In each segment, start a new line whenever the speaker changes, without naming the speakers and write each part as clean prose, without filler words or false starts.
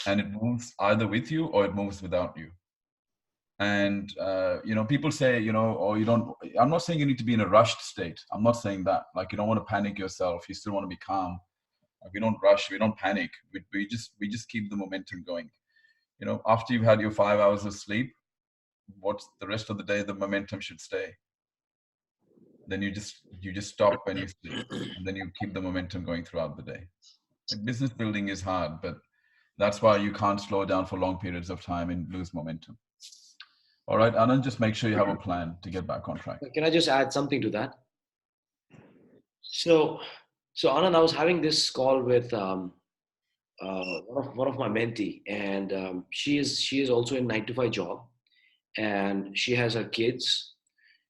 and it moves either with you or it moves without you. And people say, oh, you don't. I'm not saying you need to be in a rushed state. I'm not saying that. Like, you don't want to panic yourself. You still want to be calm. We don't rush. We don't panic. We just keep the momentum going. After you've had your 5 hours of sleep, what's the rest of the day? The momentum should stay. Then you just stop when you sleep, and then you keep the momentum going throughout the day. Like, business building is hard, but that's why you can't slow down for long periods of time and lose momentum. All right, Anand, just make sure you have a plan to get back on track.
Can I just add something to that? So Anand, I was having this call with one of my mentee, and she is also in 9 to 5 job, and she has her kids,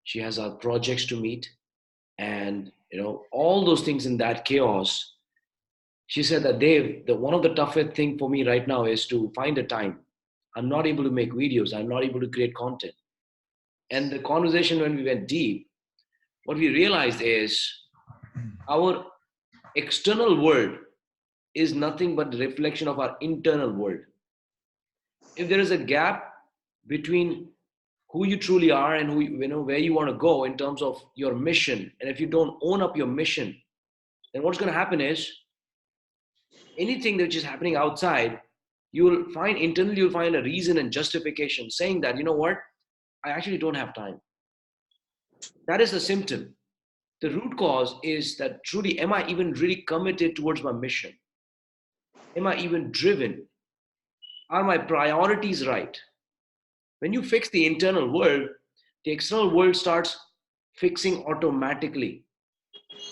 she has her projects to meet, and all those things in that chaos. She said that, Dave, one of the toughest thing for me right now is to find a time. I'm not able to make videos. I'm not able to create content. And the conversation, when we went deep, what we realized is our external world is nothing but the reflection of our internal world. If there is a gap between who you truly are and where you want to go in terms of your mission, and if you don't own up your mission, then what's going to happen is anything which is happening outside, you'll find internally, you'll find a reason and justification saying that, you know what, I actually don't have time. That is the symptom. The root cause is that truly, am I even really committed towards my mission? Am I even driven? Are my priorities right? When you fix the internal world, the external world starts fixing automatically.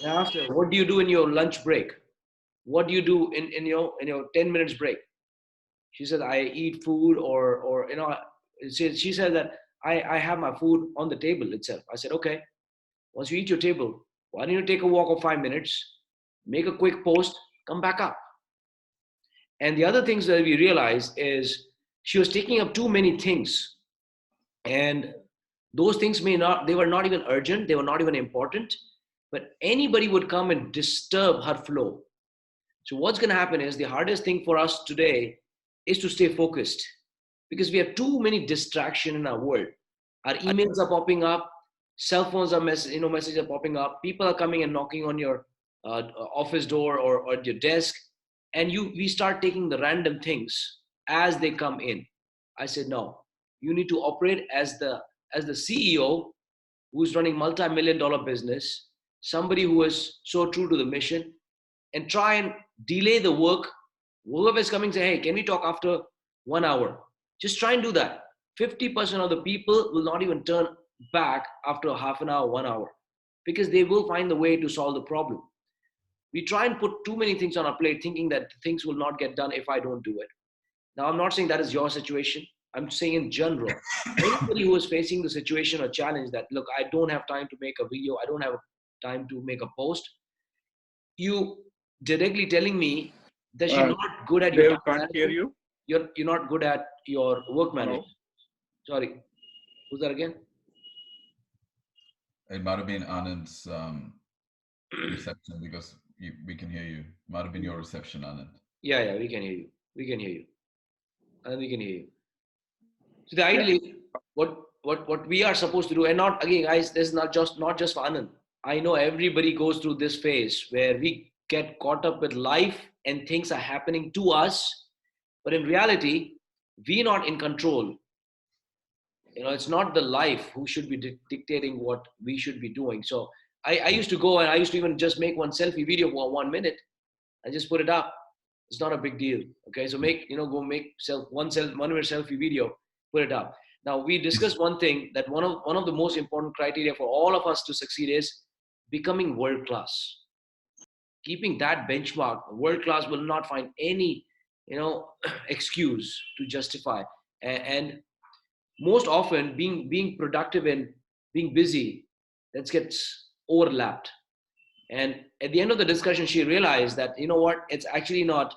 And after, what do you do in your lunch break? What do you do in your 10 minutes break? She said, I eat food, or she said that I have my food on the table itself. I said, okay, once you eat your table, why don't you take a walk of 5 minutes, make a quick post, come back up. And the other things that we realized is she was taking up too many things. And those things they were not even urgent, they were not even important, but anybody would come and disturb her flow. So what's going to happen is the hardest thing for us today is to stay focused, because we have too many distractions in our world. Our emails are popping up, cell phones are messages are popping up, people are coming and knocking on your office door or at your desk, and we start taking the random things as they come in. I said, no, you need to operate as the CEO who's running multi-million-dollar business, somebody who is so true to the mission, and try and delay the work. Whoever is coming, say, hey, can we talk after 1 hour? Just try and do that. 50% of the people will not even turn back after half an hour, 1 hour, because they will find the way to solve the problem. We try and put too many things on our plate, thinking that things will not get done if I don't do it. Now, I'm not saying that is your situation. I'm saying in general, anybody who is facing the situation or challenge that, look, I don't have time to make a video, I don't have time to make a post, you directly telling me that you're not good at your
Dave, can't hear you.
You're not good at your work management. No. Sorry, who's that again?
It might have been Anand's reception, because we can hear you. Might have been your reception, Anand.
Yeah, we can hear you. We can hear you. And we can hear you. So the ideally, what we are supposed to do, and not again, guys, this is not just for Anand. I know everybody goes through this phase where we get caught up with life and things are happening to us, but in reality, we're not in control. It's not the life who should be dictating what we should be doing. So I used to go and I used to even just make one selfie video for 1 minute and just put it up. It's not a big deal. Okay, so go make one minute selfie video, put it up. Now we discussed one thing, that one of the most important criteria for all of us to succeed is becoming world class. Keeping that benchmark, world class will not find any excuse to justify. And most often being productive and being busy, that gets overlapped. And at the end of the discussion, she realized that, it's actually not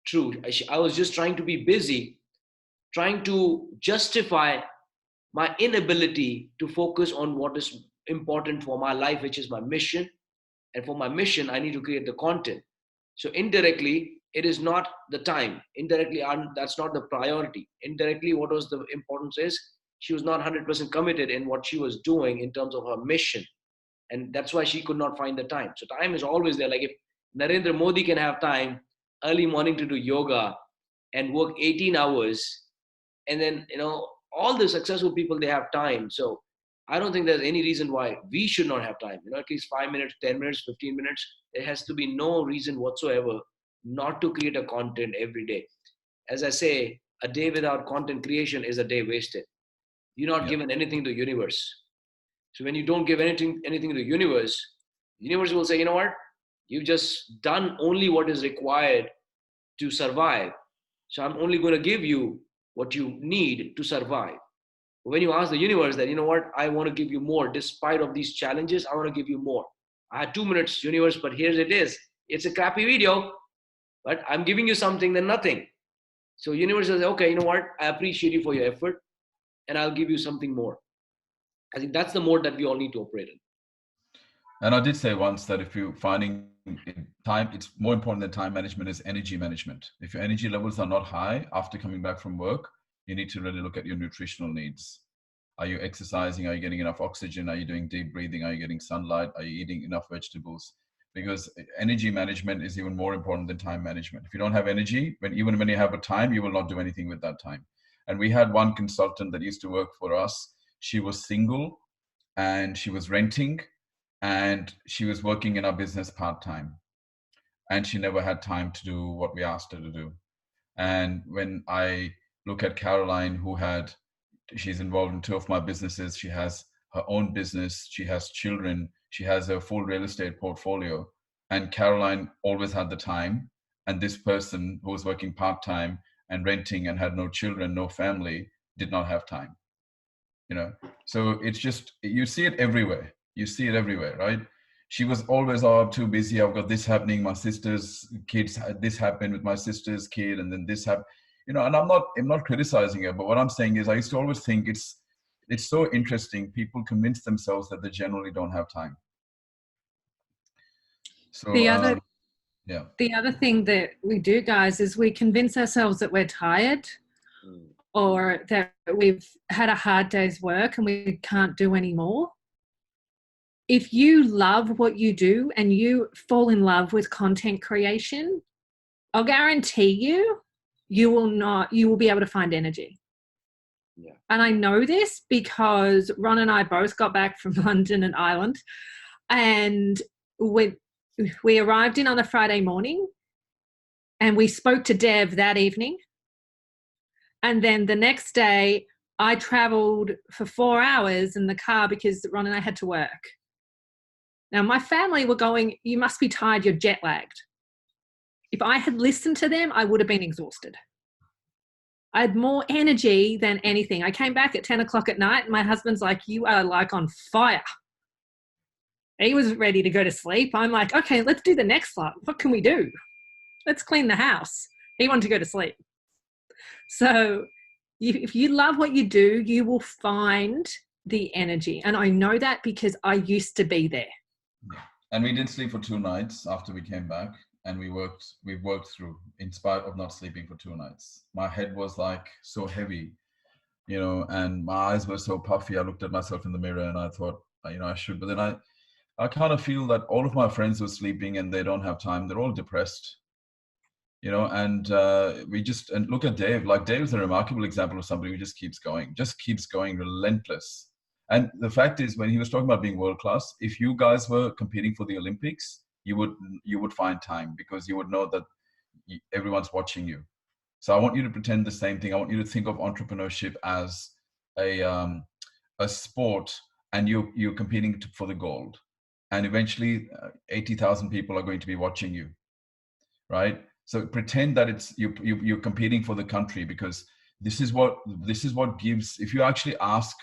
true. I was just trying to be busy, trying to justify my inability to focus on what is important for my life, which is my mission. And for my mission, I need to create the content. So indirectly, it is not the time. Indirectly, that's not the priority. Indirectly, what was the importance is she was not 100% committed in what she was doing in terms of her mission. And that's why she could not find the time. So time is always there. Like if Narendra Modi can have time early morning to do yoga and work 18 hours, and then, all the successful people, they have time. So I don't think there's any reason why we should not have time. At least 5 minutes, 10 minutes, 15 minutes. There has to be no reason whatsoever not to create a content every day. As I say, a day without content creation is a day wasted. You're not
Yeah.
given anything to the universe. So when you don't give anything to the universe will say, you know what? You've just done only what is required to survive. So I'm only going to give you what you need to survive. When you ask the universe that, you know what, I want to give you more, despite of these challenges, I want to give you more. I had 2 minutes, universe, but here it is. It's a crappy video, but I'm giving you something than nothing. So universe says, okay, you know what, I appreciate you for your effort, and I'll give you something more. I think that's the mode that we all need to operate in.
And I did say once that if you're finding time, it's more important than time management is energy management. If your energy levels are not high after coming back from work, you need to really look at your nutritional needs. Are you exercising? Are you getting enough oxygen? Are you doing deep breathing? Are you getting sunlight? Are you eating enough vegetables? Because energy management is even more important than time management. If you don't have energy, even when you have a time, you will not do anything with that time. And we had one consultant that used to work for us. She was single and she was renting and she was working in our business part-time, and she never had time to do what we asked her to do. And when I look at Caroline, she's involved in two of my businesses, she has her own business, she has children, she has a full real estate portfolio, and Caroline always had the time, and this person who was working part-time and renting and had no children, no family, did not have time. So it's just, you see it everywhere. Right? She was always, oh, I'm too busy, I've got this happening, my sister's kids, this happened with my sister's kid, and then this happened. And I'm not criticizing her, but what I'm saying is I used to always think it's so interesting. People convince themselves that they generally don't have time. So yeah.
The other thing that we do, guys, is we convince ourselves that we're tired or that we've had a hard day's work and we can't do any more. If you love what you do and you fall in love with content creation, I'll guarantee you will be able to find energy.
Yeah.
And I know this because Ron and I both got back from London and Ireland, and we arrived in on a Friday morning and we spoke to Dev that evening. And then the next day I traveled for 4 hours in the car because Ron and I had to work. Now my family were going, you must be tired, you're jet lagged. If I had listened to them, I would have been exhausted. I had more energy than anything. I came back at 10 o'clock at night and my husband's like, you are like on fire. He was ready to go to sleep. I'm like, okay, let's do the next slot. What can we do? Let's clean the house. He wanted to go to sleep. So if you love what you do, you will find the energy. And I know that because I used to be there.
And we did sleep for 2 nights after we came back, and we worked through in spite of not sleeping for 2 nights. My head was like so heavy, and my eyes were so puffy. I looked at myself in the mirror and I thought, I should, but then I kind of feel that all of my friends who are sleeping and they don't have time, they're all depressed, and and look at Dave. Like, Dave's a remarkable example of somebody who just keeps going, relentless. And the fact is, when he was talking about being world class, if you guys were competing for the Olympics, you would find time, because you would know that everyone's watching you. So I want you to pretend the same thing. I want you to think of entrepreneurship as a sport, and you're competing for the gold. And eventually 80,000 people are going to be watching you, right? So pretend that it's you're competing for the country, because this is what gives. If you actually ask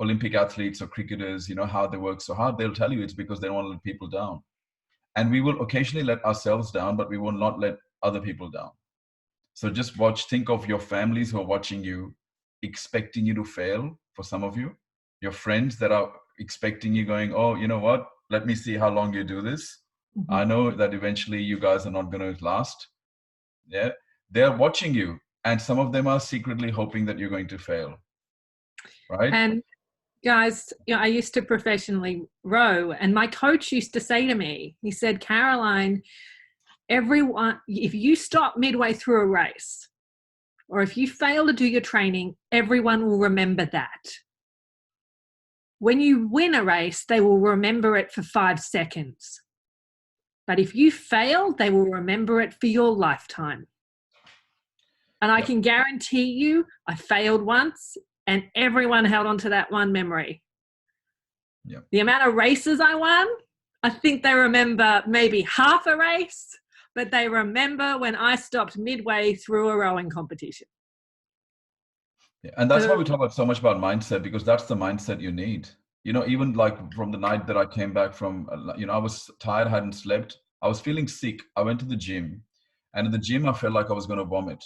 Olympic athletes or cricketers, how they work so hard, they'll tell you it's because they don't want to let people down. And we will occasionally let ourselves down, but we will not let other people down. So just think of your families who are watching you, expecting you to fail. For some of you, your friends that are expecting you, going, oh, you know what? Let me see how long you do this. Mm-hmm. I know that eventually you guys are not going to last. Yeah. They're watching you, and some of them are secretly hoping that you're going to fail. Right.
And guys, I used to professionally row, and my coach used to say to me, he said, Caroline, everyone, if you stop midway through a race, or if you fail to do your training, everyone will remember that. When you win a race, they will remember it for 5 seconds. But if you fail, they will remember it for your lifetime. And I can guarantee you, I failed once and everyone held on to that one memory.
Yep.
The amount of races I won, I think they remember maybe half a race, but they remember when I stopped midway through a rowing competition.
Yeah. And that's why we talk about so much about mindset, because that's the mindset you need. Even like from the night that I came back from, I was tired, hadn't slept. I was feeling sick. I went to the gym, and in the gym, I felt like I was going to vomit.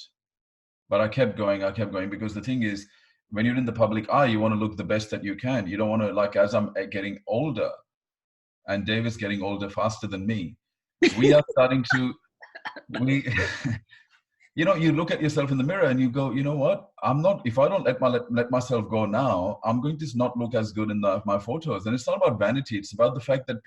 But I kept going, because the thing is, when you're in the public eye, you want to look the best that you can. You don't want to, like, as I'm getting older, and Dave is getting older faster than me, we are starting to, you look at yourself in the mirror and you go, you know what? If I don't let myself go now, I'm going to not look as good in my photos. And it's not about vanity. It's about the fact that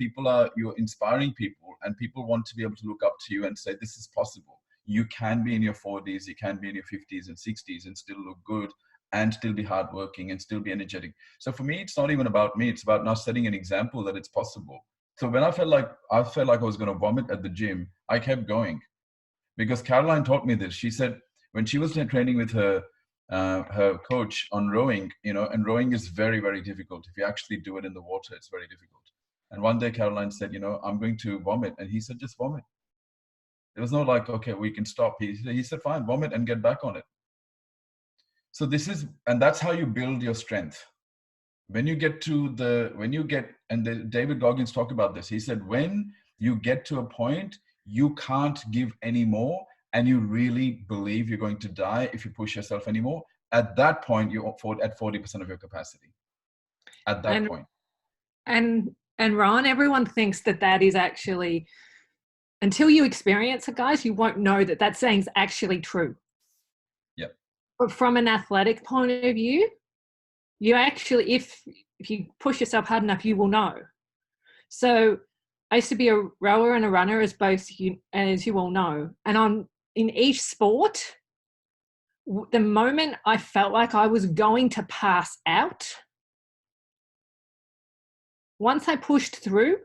you're inspiring people, and people want to be able to look up to you and say, this is possible. You can be in your 40s, you can be in your 50s and 60s and still look good and still be hardworking and still be energetic. So for me, it's not even about me. It's about now setting an example that it's possible. So when I felt like I was going to vomit at the gym, I kept going. Because Caroline taught me this. She said when she was training with her coach on rowing, and rowing is very, very difficult. If you actually do it in the water, it's very difficult. And one day Caroline said, I'm going to vomit. And he said, just vomit. There was no like, okay, we can stop. He said, fine, vomit and get back on it. So that's how you build your strength. David Goggins talked about this. He said, when you get to a point, you can't give any more, and you really believe you're going to die if you push yourself anymore, at that point, you're at 40% of your capacity. At that point. And
Ron, everyone thinks that is actually, until you experience it, guys, you won't know that saying's actually true.
Yep.
But from an athletic point of view, you actually, if you push yourself hard enough, you will know. So I used to be a rower and a runner, as you all know. And in each sport, the moment I felt like I was going to pass out, once I pushed through,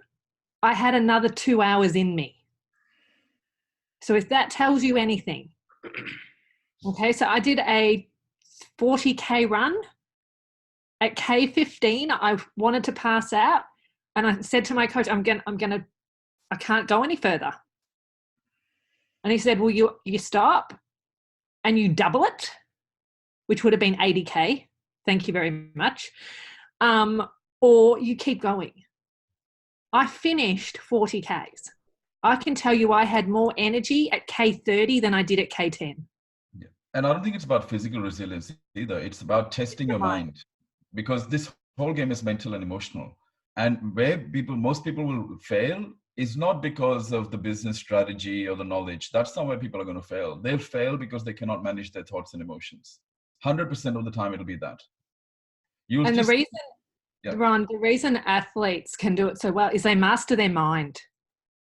I had another 2 hours in me. So if that tells you anything, okay, so I did a 40K run. At K15, I wanted to pass out. And I said to my coach, I can't go any further. And he said, well, you stop and you double it, which would have been 80K. Thank you very much. Or you keep going. I finished 40Ks. I can tell you I had more energy at K30 than I did at K10.
Yeah. And I don't think it's about physical resilience either. It's about testing your mind. Because this whole game is mental and emotional. And where most people will fail is not because of the business strategy or the knowledge. That's not where people are going to fail. They'll fail because they cannot manage their thoughts and emotions. 100% of the time, it'll be that.
Ron, the reason athletes can do it so well is they master their mind.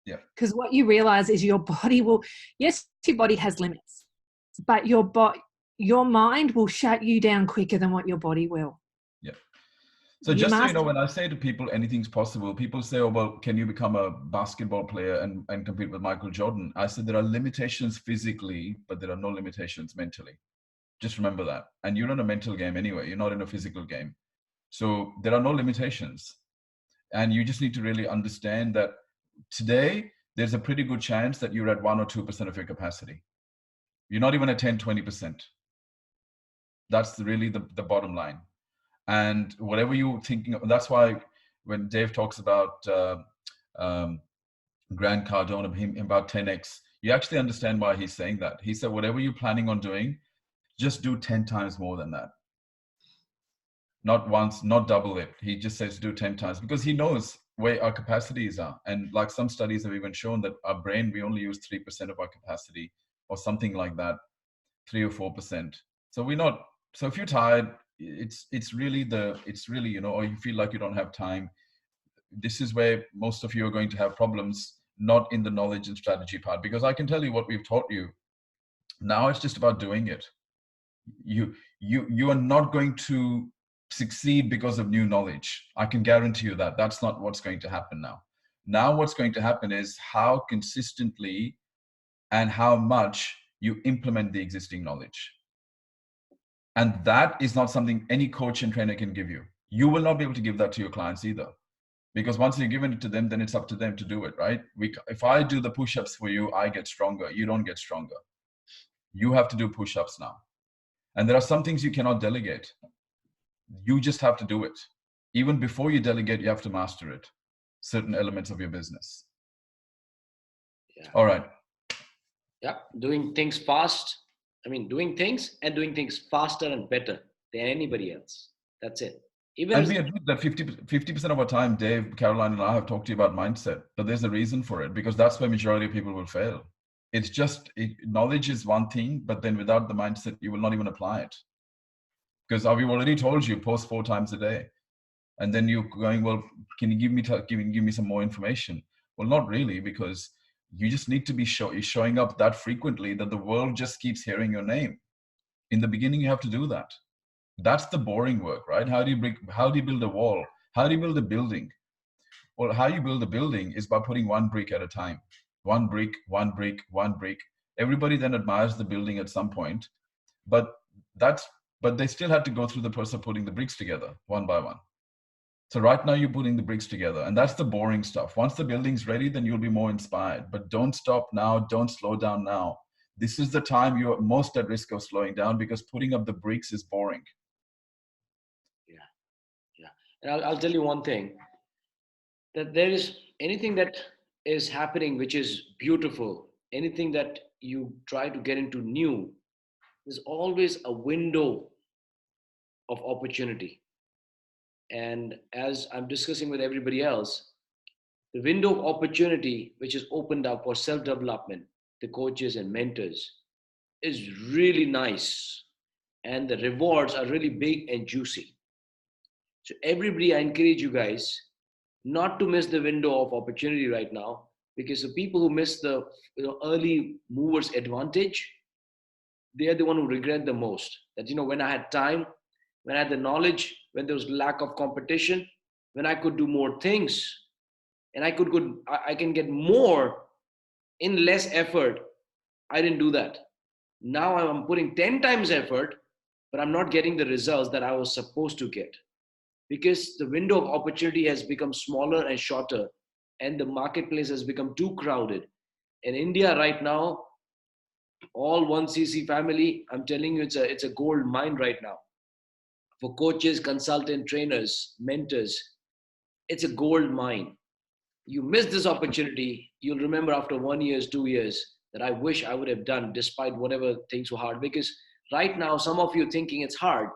Yeah.
Because what you realize is your body yes, your body has limits, but your mind will shut you down quicker than what your body will.
Yeah. So just so you know, when I say to people anything's possible, people say, oh, well, can you become a basketball player and compete with Michael Jordan? I said there are limitations physically, but there are no limitations mentally. Just remember that. And you're in a mental game anyway. You're not in a physical game. So there are no limitations. And you just need to really understand that today, there's a pretty good chance that you're at 1 or 2% of your capacity. You're not even at 10, 20%. That's really the bottom line. And whatever you're thinking of, that's why when Dave talks about Grant Cardone, about 10x, you actually understand why he's saying that. He said, whatever you're planning on doing, just do 10 times more than that. Not once, not double it. He just says do 10 times because he knows where our capacities are. And like some studies have even shown that our brain, we only use 3% of our capacity or something like that, 3 or 4%. So we're not. So if you're tired, it's really, or you feel like you don't have time. This is where most of you are going to have problems, not in the knowledge and strategy part, because I can tell you what we've taught you. Now it's just about doing it. You are not going to succeed because of new knowledge. I can guarantee you that. That's not what's going to happen now. Now what's going to happen is how consistently and how much you implement the existing knowledge. And that is not something any coach and trainer can give you. You will not be able to give that to your clients either. Because once you've given it to them, then it's up to them to do it, right? If I do the push-ups for you, I get stronger. You don't get stronger. You have to do push-ups now. And there are some things you cannot delegate. You just have to do it. Even before you delegate, you have to master it. Certain elements of your business.
Yeah.
All right.
Yeah. Doing things fast. Doing things faster and better than anybody else. That's it.
And we admit that 50% of our time, Dave, Caroline, and I have talked to you about mindset, but there's a reason for it, because that's where majority of people will fail. It's just, knowledge is one thing, but then without the mindset, you will not even apply it. Because we've already told you, post 4 times a day. And then you're going, well, can you give me some more information? Well, not really, because you just need to be showing up that frequently that the world just keeps hearing your name. In the beginning, you have to do that. That's the boring work, right? How do you build a wall? How do you build a building? Well, how you build a building is by putting one brick at a time. One brick, one brick, one brick. Everybody then admires the building at some point, but they still had to go through the process of putting the bricks together one by one. So right now you're putting the bricks together, and that's the boring stuff. Once the building's ready, then you'll be more inspired. But don't stop now. Don't slow down now. This is the time you're most at risk of slowing down, because putting up the bricks is boring.
And I'll tell you one thing, that there is anything that is happening which is beautiful, anything that you try to get into new, there's always a window of opportunity. And as I'm discussing with everybody else, the window of opportunity which is opened up for self-development, the coaches and mentors, is really nice. And the rewards are really big and juicy. So everybody, I encourage you guys not to miss the window of opportunity right now, because the people who miss the early movers advantage, they are the one who regret the most. That, when I had time, when I had the knowledge, when there was lack of competition, when I could do more things, and I can get more in less effort, I didn't do that. Now I'm putting 10 times effort, but I'm not getting the results that I was supposed to get, because the window of opportunity has become smaller and shorter, and the marketplace has become too crowded. In India right now, all 1cc family, I'm telling you, it's a gold mine right now. For coaches, consultant, trainers, mentors, it's a gold mine. You miss this opportunity, you'll remember after 1 year, 2 years, that I wish I would have done despite whatever things were hard. Because right now, some of you thinking it's hard,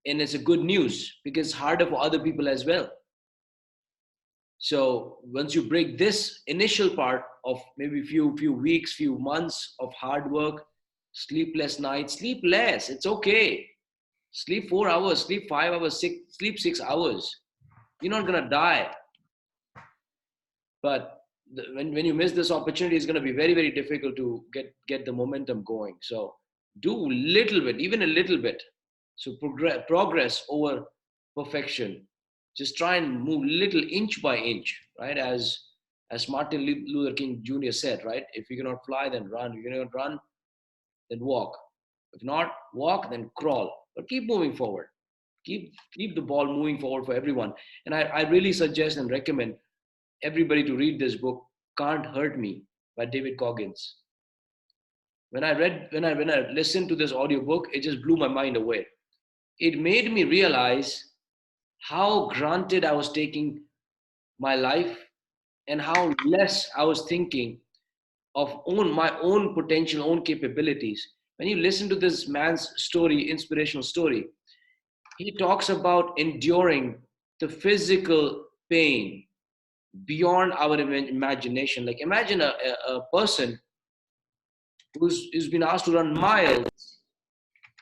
and it's a good news, because it's harder for other people as well. So once you break this initial part of maybe few weeks, few months of hard work, sleepless nights, sleep less, it's okay. Sleep 4 hours, sleep 5 hours, sleep 6 hours. You're not gonna die. But when you miss this opportunity, it's gonna be very, very difficult to get the momentum going. So do a little bit, even a little bit. So progress over perfection. Just try and move little inch by inch, right? As Martin Luther King Jr. said, right? If you cannot fly, then run. If you cannot run, then walk. If not walk, then crawl. But keep moving forward. Keep the ball moving forward for everyone. And I really suggest and recommend everybody to read this book, Can't Hurt Me, by David Goggins. When I listened to this audiobook, it just blew my mind away. It made me realize how granted I was taking my life, and how less I was thinking of my own potential, own capabilities. When you listen to this man's story, inspirational story, he talks about enduring the physical pain beyond our imagination. Like, imagine a person who's been asked to run miles,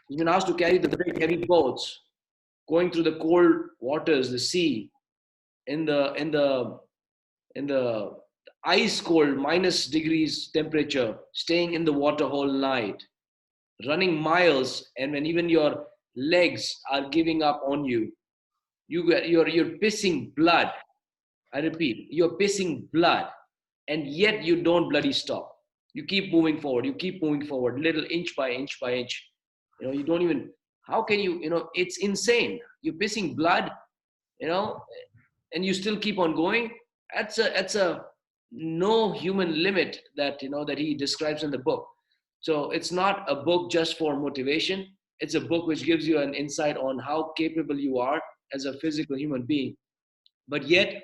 who's been asked to carry the big heavy boats, going through the cold waters, the sea, in the ice cold -degrees temperature, staying in the water whole night, running miles, and when even your legs are giving up on you, you're pissing blood. I repeat, you're pissing blood, and yet you don't bloody stop. You keep moving forward. You keep moving forward, little inch by inch by inch. You don't even. How can you? It's insane. You're pissing blood. And you still keep on going. That's a no human limit that that he describes in the book. So it's not a book just for motivation. It's a book which gives you an insight on how capable you are as a physical human being. But yet,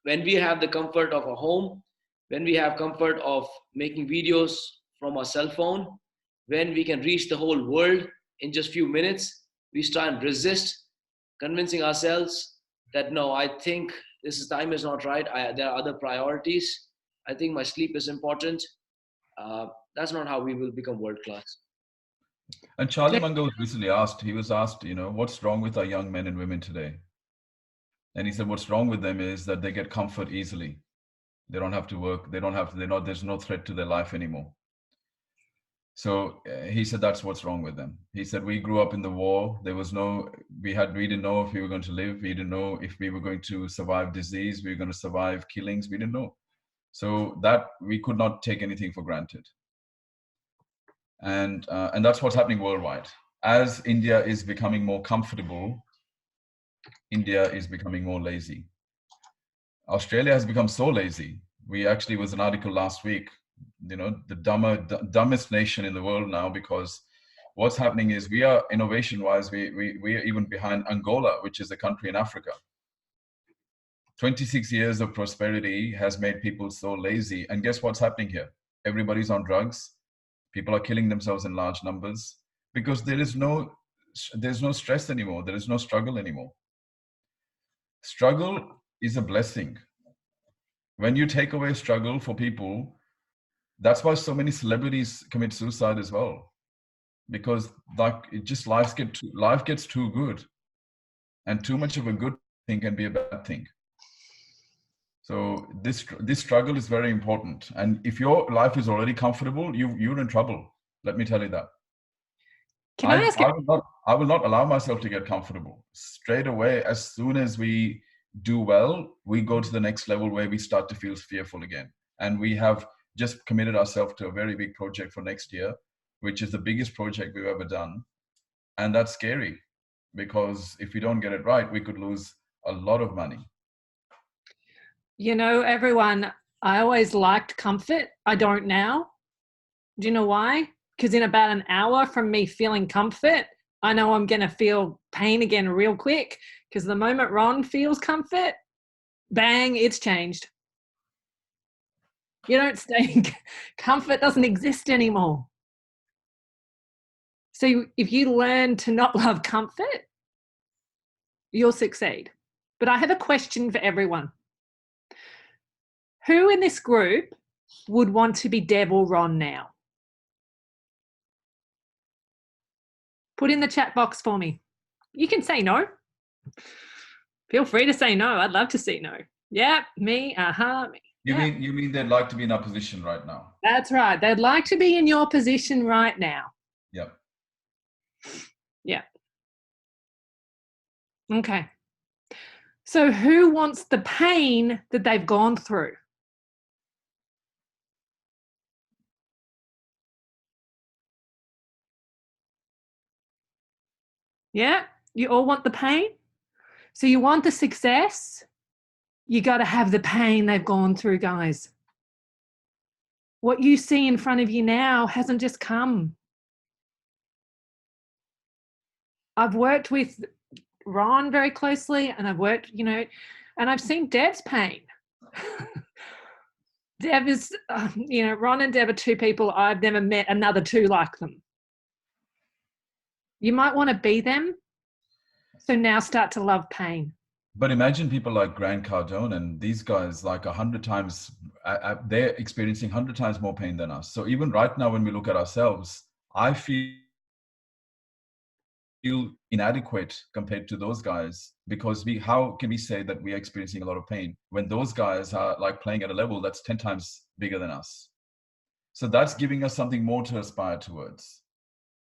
when we have the comfort of a home, when we have comfort of making videos from our cell phone, when we can reach the whole world in just few minutes, we start and resist, convincing ourselves that no, I think time is not right. There are other priorities. I think my sleep is important. That's not how we will become world class.
And Charlie Munger was recently asked, what's wrong with our young men and women today? And he said, what's wrong with them is that they get comfort easily. They don't have to work. There's no threat to their life anymore. So he said, that's what's wrong with them. He said, we grew up in the war. We didn't know if we were going to live. We didn't know if we were going to survive disease. We were going to survive killings. We didn't know. So that we could not take anything for granted. And that's what's happening worldwide. As India is becoming more comfortable, India is becoming more lazy. Australia has become so lazy. Was an article last week, the dumbest nation in the world now, because what's happening is we are innovation-wise, we are even behind Angola, which is a country in Africa. 26 years of prosperity has made people so lazy. And guess what's happening here? Everybody's on drugs. People are killing themselves in large numbers because there's no stress anymore. There is no struggle anymore. Struggle is a blessing. When you take away struggle for people, that's why so many celebrities commit suicide as well, because life gets too good, and too much of a good thing can be a bad thing. So this struggle is very important. And if your life is already comfortable, you're in trouble. Let me tell you that. I will not allow myself to get comfortable. Straight away, as soon as we do well, we go to the next level where we start to feel fearful again. And we have just committed ourselves to a very big project for next year, which is the biggest project we've ever done. And that's scary, because if we don't get it right, we could lose a lot of money.
Everyone, I always liked comfort. I don't now. Do you know why? Because in about an hour from me feeling comfort, I know I'm going to feel pain again real quick, because the moment Ron feels comfort, bang, it's changed. You don't stay, comfort doesn't exist anymore. So if you learn to not love comfort, you'll succeed. But I have a question for everyone. Who in this group would want to be Dev or Ron now? Put in the chat box for me. You can say no. Feel free to say no. I'd love to see no. Yeah, me, me.
You mean they'd like to be in our position right now?
That's right. They'd like to be in your position right now.
Yep.
Yeah. Okay. So who wants the pain that they've gone through? Yeah, you all want the pain? So you want the success? You got to have the pain they've gone through, guys. What you see in front of you now hasn't just come. I've worked with Ron very closely, and I've worked, and I've seen Dev's pain. Dev is, Ron and Dev are two people I've never met another two like them. You might want to be them. So now start to love pain.
But imagine people like Grant Cardone and these guys, like 100 times, they're experiencing 100 times more pain than us. So even right now, when we look at ourselves, I feel inadequate compared to those guys, because how can we say that we are experiencing a lot of pain when those guys are like playing at a level that's 10 times bigger than us? So that's giving us something more to aspire towards.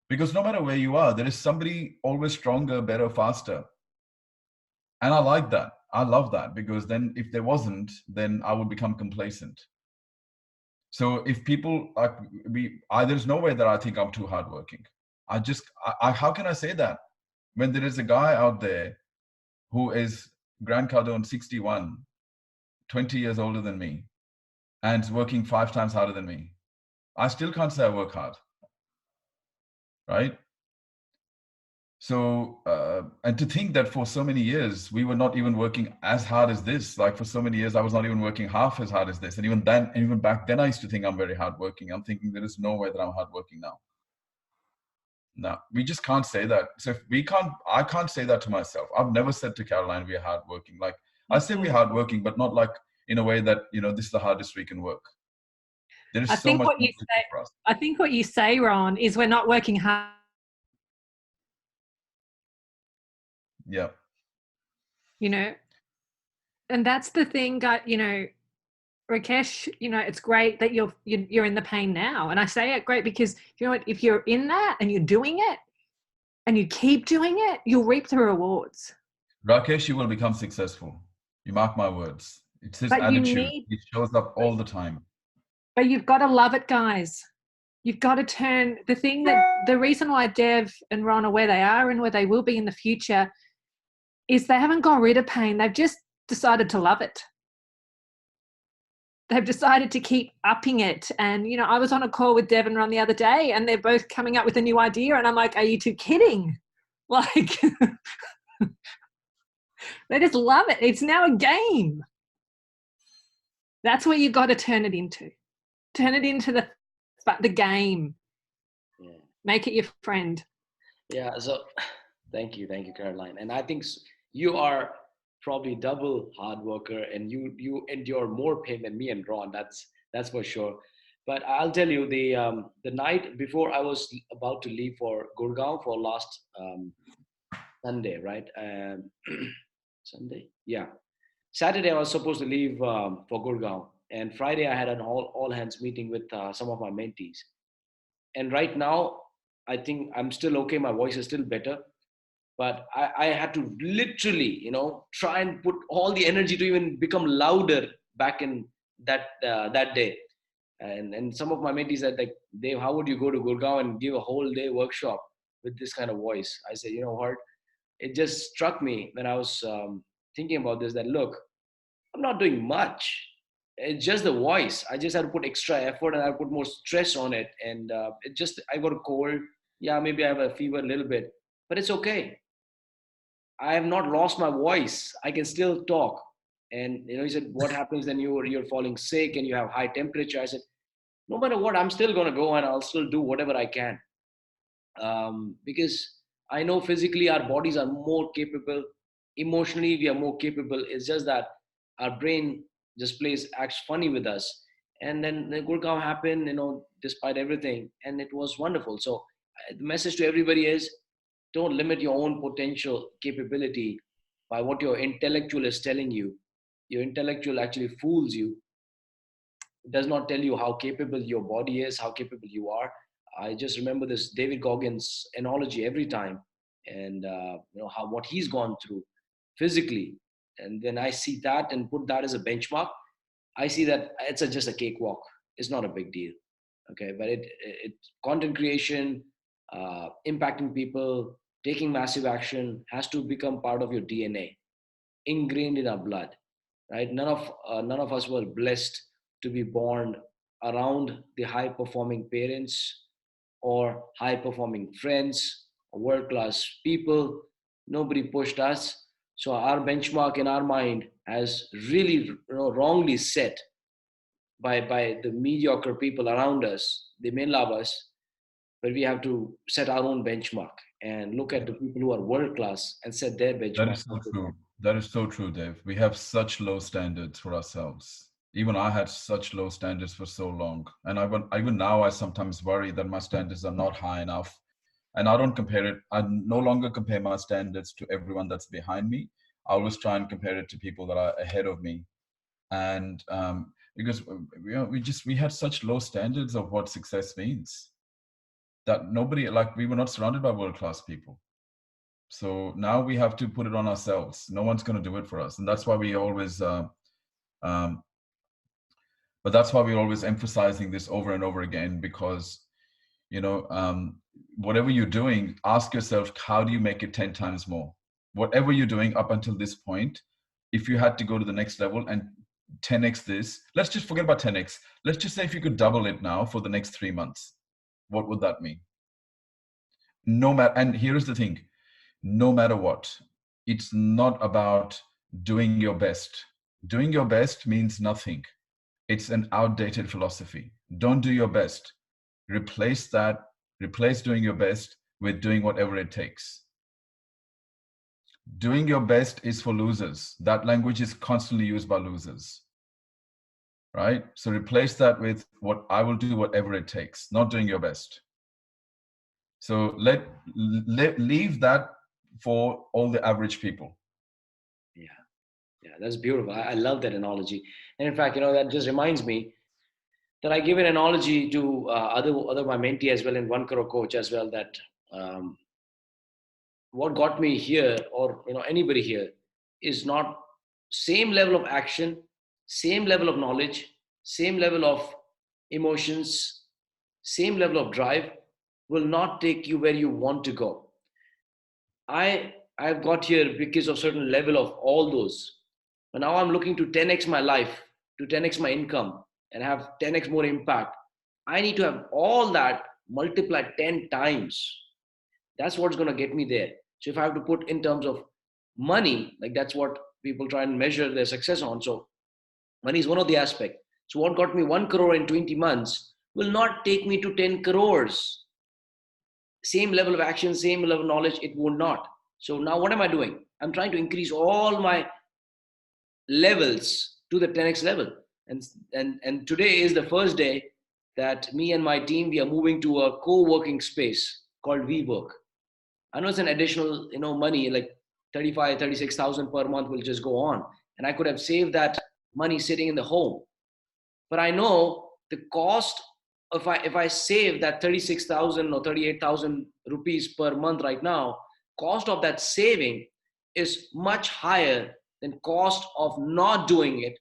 Because no matter where you are, there is somebody always stronger, better, faster. And I like that. I love that, because then if there wasn't, then I would become complacent. So if people like there's no way that I think I'm too hardworking. How can I say that when there is a guy out there who is Grant Cardone, 61, 20 years older than me, and working 5 times harder than me? I still can't say I work hard, right? So, and to think that for so many years, we were not even working as hard as this. Like for so many years, I was not even working half as hard as this. And even back then, I used to think I'm very hardworking. I'm thinking there is no way that I'm hardworking now. No, we just can't say that. So if I can't say that to myself. I've never said to Caroline, we are hardworking. Like I say we're hardworking, but not like in a way that, this is the hardest we can work. There is so much more to do for us.
I think what you say, Ron, is we're not working hard.
Yeah.
And that's the thing, Rakesh, it's great that you're in the pain now. And I say it great because, what, if you're in that and you're doing it and you keep doing it, you'll reap the rewards.
Rakesh, you will become successful. You mark my words. It's his attitude. It shows up all the time.
But you've got to love it, guys. You've got to turn the reason why Dev and Ron are where they are and where they will be in the future is they haven't got rid of pain. They've just decided to love it. They've decided to keep upping it. And, I was on a call with Dev and Ron the other day and they're both coming up with a new idea. And I'm like, are you two kidding? Like, they just love it. It's now a game. That's where you got to turn it into. Turn it into the game.
Yeah.
Make it your friend.
Yeah. So thank you, Caroline. And I think you are probably double hard worker, and you endure more pain than me and Ron. That's for sure. But I'll tell you, the night before I was about to leave for Gurgaon for last Sunday, right? Sunday, yeah. Saturday I was supposed to leave for Gurgaon, and Friday I had an all hands meeting with some of my mentees. And right now, I think I'm still okay. My voice is still better, but I had to literally, try and put all the energy to even become louder back in that day. And some of my mentees said, like, Dave, how would you go to Gurgaon and give a whole day workshop with this kind of voice? I said, you know what? It just struck me when I was thinking about this, that look, I'm not doing much. It's just the voice. I just had to put extra effort and I put more stress on it. And I got a cold. Yeah, maybe I have a fever a little bit, but it's okay. I have not lost my voice. I can still talk. And he said, what happens then you're falling sick and you have high temperature? I said, no matter what, I'm still going to go and I'll still do whatever I can. Because I know physically our bodies are more capable. Emotionally, we are more capable. It's just that our brain just acts funny with us. And then the Gurgaon happened, despite everything. And it was wonderful. So the message to everybody is, don't limit your own potential capability by what your intellectual is telling you. Your intellectual actually fools you. It does not tell you how capable your body is, how capable you are. I just remember this David Goggins analogy every time, and what he's gone through physically. And then I see that and put that as a benchmark. I see that it's just a cakewalk. It's not a big deal. Okay, but it content creation, impacting people, taking massive action has to become part of your DNA, ingrained in our blood, right? None of us were blessed to be born around the high performing parents or high performing friends or world class people. Nobody pushed us. So our benchmark in our mind has really wrongly set by the mediocre people around us. They may love us, but we have to set our own benchmark and look at the people who are world class and set their benchmark.
That is so true. That is so true, Dave. We have such low standards for ourselves. Even I had such low standards for so long. And even now, I sometimes worry that my standards are not high enough. And I don't compare it. I no longer compare my standards to everyone that's behind me. I always try and compare it to people that are ahead of me. And because we had such low standards of what success means that nobody, like, we were not surrounded by world-class people. So now we have to put it on ourselves. No one's going to do it for us. And that's why we always, but that's why we're always emphasizing this over and over again, because, whatever you're doing, ask yourself, how do you make it 10 times more? Whatever you're doing up until this point, if you had to go to the next level and 10x this, let's just forget about 10x. Let's just say if you could double it now for the next 3 months, what would that mean? No matter, and here's the thing, no matter what, it's not about doing your best. Doing your best means nothing. It's an outdated philosophy. Don't do your best. Replace doing your best with doing whatever it takes. Doing your best is for losers. That language is constantly used by losers, right? So replace that with what I will do whatever it takes, not doing your best. So leave that for all the average people.
Yeah, that's beautiful. I love that analogy. And in fact, that just reminds me that I give an analogy to other my mentee as well, and one Crore Coach as well, that what got me here, or anybody here, is not same level of action, same level of knowledge, same level of emotions, same level of drive will not take you where you want to go. I've got here because of certain level of all those. But now I'm looking to 10x my life, to 10x my income, and have 10x more impact. I need to have all that multiplied 10 times. That's what's going to get me there. So if I have to put in terms of money, like that's what people try and measure their success on. So money is one of the aspects. So what got me 1 crore in 20 months will not take me to 10 crores. Same level of action, same level of knowledge, it would not. So now what am I doing? I'm trying to increase all my levels to the 10x level. And today is the first day that me and my team, we are moving to a co-working space called WeWork. I know it's an additional, money, like 36,000 per month will just go on. And I could have saved that money sitting in the home. But I know the cost, if I save that 36,000 or 38,000 rupees per month right now, cost of that saving is much higher than cost of not doing it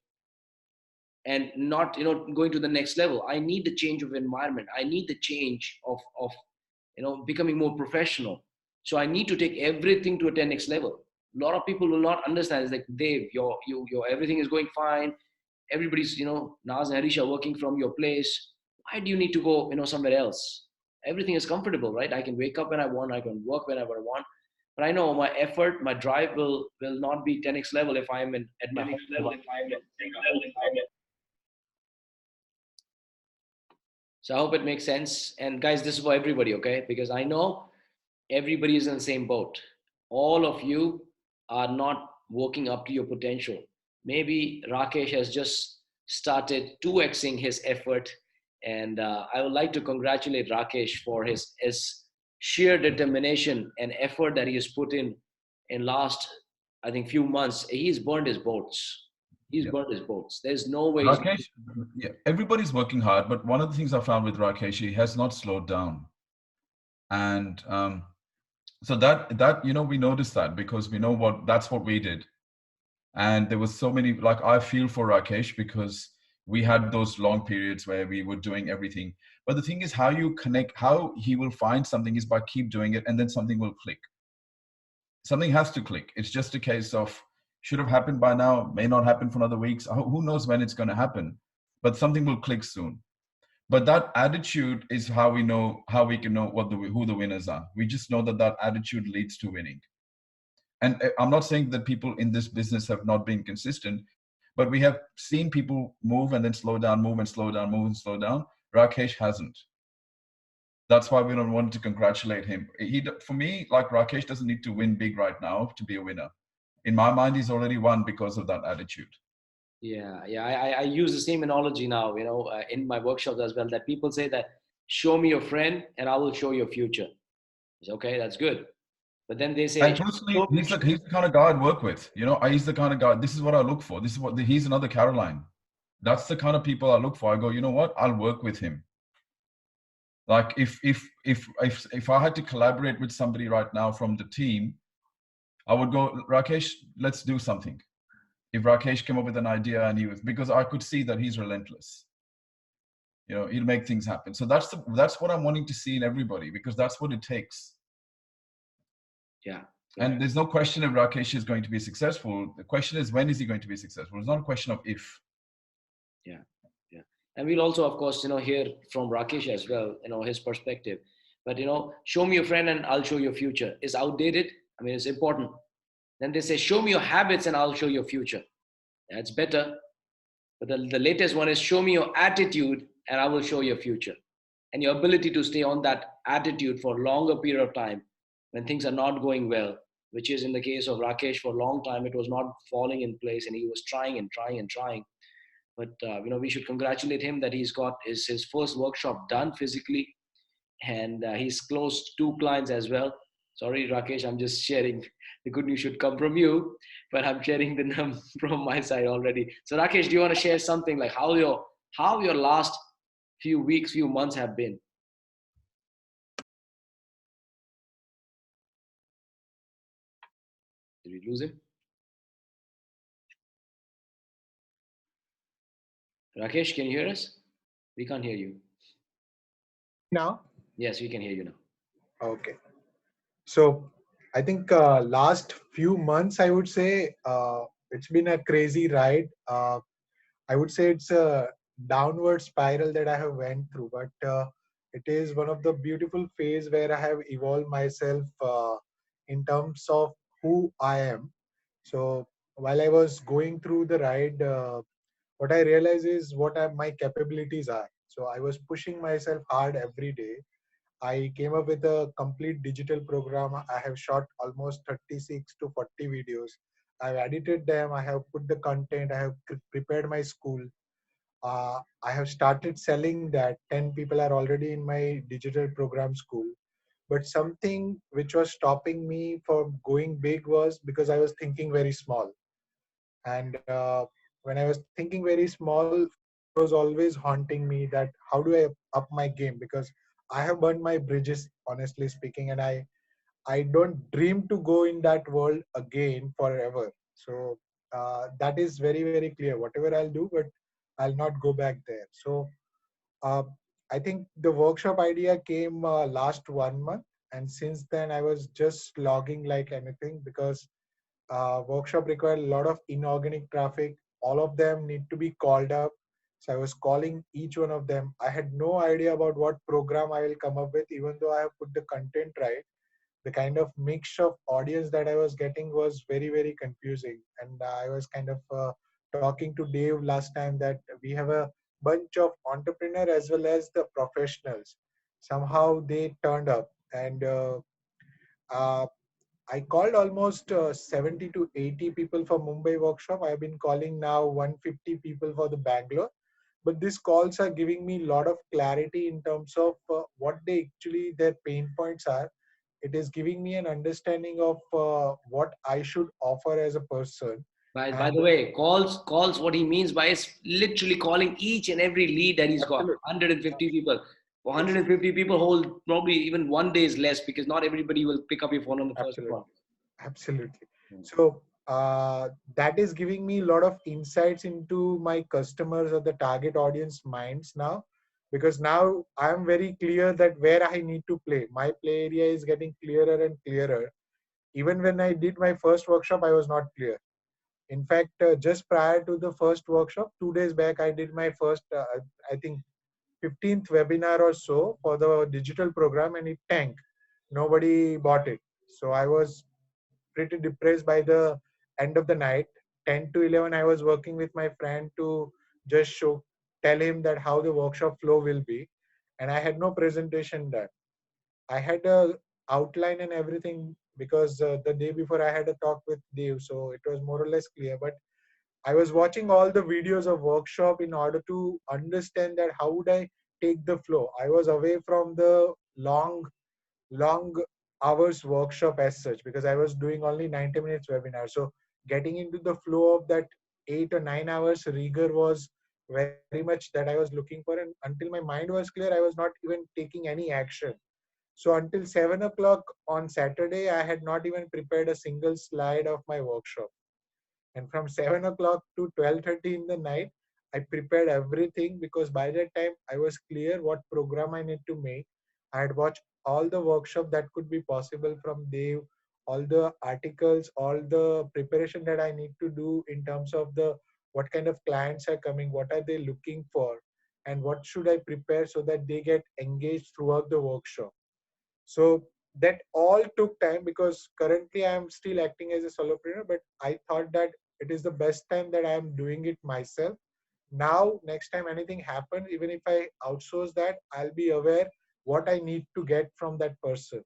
and not going to the next level. I need the change of environment. I need the change of becoming more professional. So I need to take everything to a 10x level. A lot of people will not understand. It's like, Dave, your everything is going fine. Everybody's Naz and Harish are working from your place. Why do you need to go somewhere else? Everything is comfortable, right? I can wake up when I want. I can work whenever I want. But I know my effort, my drive will not be 10x level if I'm at my home level. So I hope it makes sense. And guys, this is for everybody, okay? Because I know everybody is in the same boat. All of you are not working up to your potential. Maybe Rakesh has just started 2xing his effort. And I would like to congratulate Rakesh for his sheer determination and effort that he has put in last, I think, few months. He's burned his boats. Burned his boats. There's no way.
Rakesh, everybody's working hard, but one of the things I found with Rakesh, he has not slowed down. And so that we noticed that because we know that's what we did. And there was so many, like, I feel for Rakesh because we had those long periods where we were doing everything. But the thing is, how you connect, how he will find something is by keep doing it, and then something will click. Something has to click. It's just a case of should have happened by now, may not happen for another weeks. Who knows when it's going to happen, but something will click soon. But that attitude is how we can know who the winners are. We just know that attitude leads to winning. And I'm not saying that people in this business have not been consistent, but we have seen people move and then slow down, move and slow down, move and slow down. Rakesh hasn't. That's why we don't want to congratulate him. For me, like, Rakesh doesn't need to win big right now to be a winner. In my mind, he's already won because of that attitude.
Yeah, yeah. I use the same analogy now, in my workshops as well, that people say that show me your friend and I will show your future. It's okay, that's good. But then they say,
And personally,
show me,
he's the kind of guy I'd work with. He's the kind of guy. This is what I look for. This is what he's another Caroline. That's the kind of people I look for. I go, you know what? I'll work with him. Like if I had to collaborate with somebody right now from the team, I would go, Rakesh, let's do something. If Rakesh came up with an idea and because I could see that he's relentless. He'll make things happen. So that's what I'm wanting to see in everybody, because that's what it takes.
yeah.
And there's no question if Rakesh is going to be successful. The question is, when is he going to be successful? It's not a question of if.
Yeah. Yeah. And we'll also, of course, hear from Rakesh as well, his perspective. But, show me your friend and I'll show your future is outdated. I mean, it's important. Then they say, show me your habits and I'll show your future. That's better. But the latest one is, show me your attitude and I will show your future. And your ability to stay on that attitude for a longer period of time when things are not going well, which is in the case of Rakesh. For a long time, it was not falling in place and he was trying and trying and trying. But, we should congratulate him that he's got his first workshop done physically. And he's closed 2 clients as well. Sorry, Rakesh, I'm just sharing. The good news should come from you, but I'm sharing the number from my side already. So Rakesh, do you want to share something like how your last few weeks, few months have been? Did we lose him? Rakesh, can you hear us? We can't hear you.
Now?
Yes, we can hear you now.
Okay. So I think last few months, I would say it's been a crazy ride. I would say it's a downward spiral that I have went through, but it is one of the beautiful phase where I have evolved myself in terms of who I am. So while I was going through the ride, what I realized is my capabilities are. So I was pushing myself hard every day. I came up with a complete digital program. I have shot almost 36 to 40 videos. I've edited them. I have put the content. I have prepared my school. I have started selling that. 10 people are already in my digital program school. But something which was stopping me from going big was because I was thinking very small. And when I was thinking very small, it was always haunting me that how do I up my game? Because I have burned my bridges, honestly speaking, and I don't dream to go in that world again forever. So that is very, very clear. Whatever I'll do, but I'll not go back there. So uh, I think the workshop idea came last 1 month. And since then, I was just logging like anything because workshop required a lot of inorganic traffic. All of them need to be called up. So I was calling each one of them. I had no idea about what program I will come up with, even though I have put the content right. The kind of mix of audience that I was getting was very, very confusing. And I was kind of talking to Dave last time that we have a bunch of entrepreneurs as well as the professionals. Somehow they turned up and uh, I called almost 70 to 80 people for Mumbai workshop. I've been calling now 150 people for the Bangalore. But these calls are giving me a lot of clarity in terms of what they actually their pain points are. It is giving me an understanding of what I should offer as a person.
By the way, calls. What he means by is literally calling each and every lead that he's got. 150 people. For 150 people, hold probably even 1 day is less because not everybody will pick up your phone on the first one.
Absolutely. So that is giving me a lot of insights into my customers or the target audience minds now, because now I am very clear that where I need to play. My play area is getting clearer and clearer. Even when I did my first workshop, I was not clear. In fact, just prior to the first workshop, 2 days back, I did my first, I think, 15th webinar or so for the digital program, and it tanked. Nobody bought it. So I was pretty depressed by the end of the night. 10 to 11, I was working with my friend to just tell him that how the workshop flow will be. And I had no presentation done. I had outline and everything because the day before I had a talk with Dave, so it was more or less clear. But I was watching all the videos of workshop in order to understand that how would I take the flow. I was away from the long hours workshop as such because I was doing only 90 minutes webinar. So getting into the flow of that 8 or 9 hours rigor was very much that I was looking for. And until my mind was clear, I was not even taking any action. So until 7 o'clock on Saturday, I had not even prepared a single slide of my workshop. And from 7 o'clock to 12:30 in the night, I prepared everything because by that time I was clear what program I need to make. I had watched all the workshop that could be possible from Dave, all the articles, all the preparation that I need to do in terms of the what kind of clients are coming, what are they looking for, and what should I prepare so that they get engaged throughout the workshop. So that all took time because currently I am still acting as a solopreneur, but I thought that it is the best time that I am doing it myself. Now, next time anything happens, even if I outsource that, I'll be aware what I need to get from that person.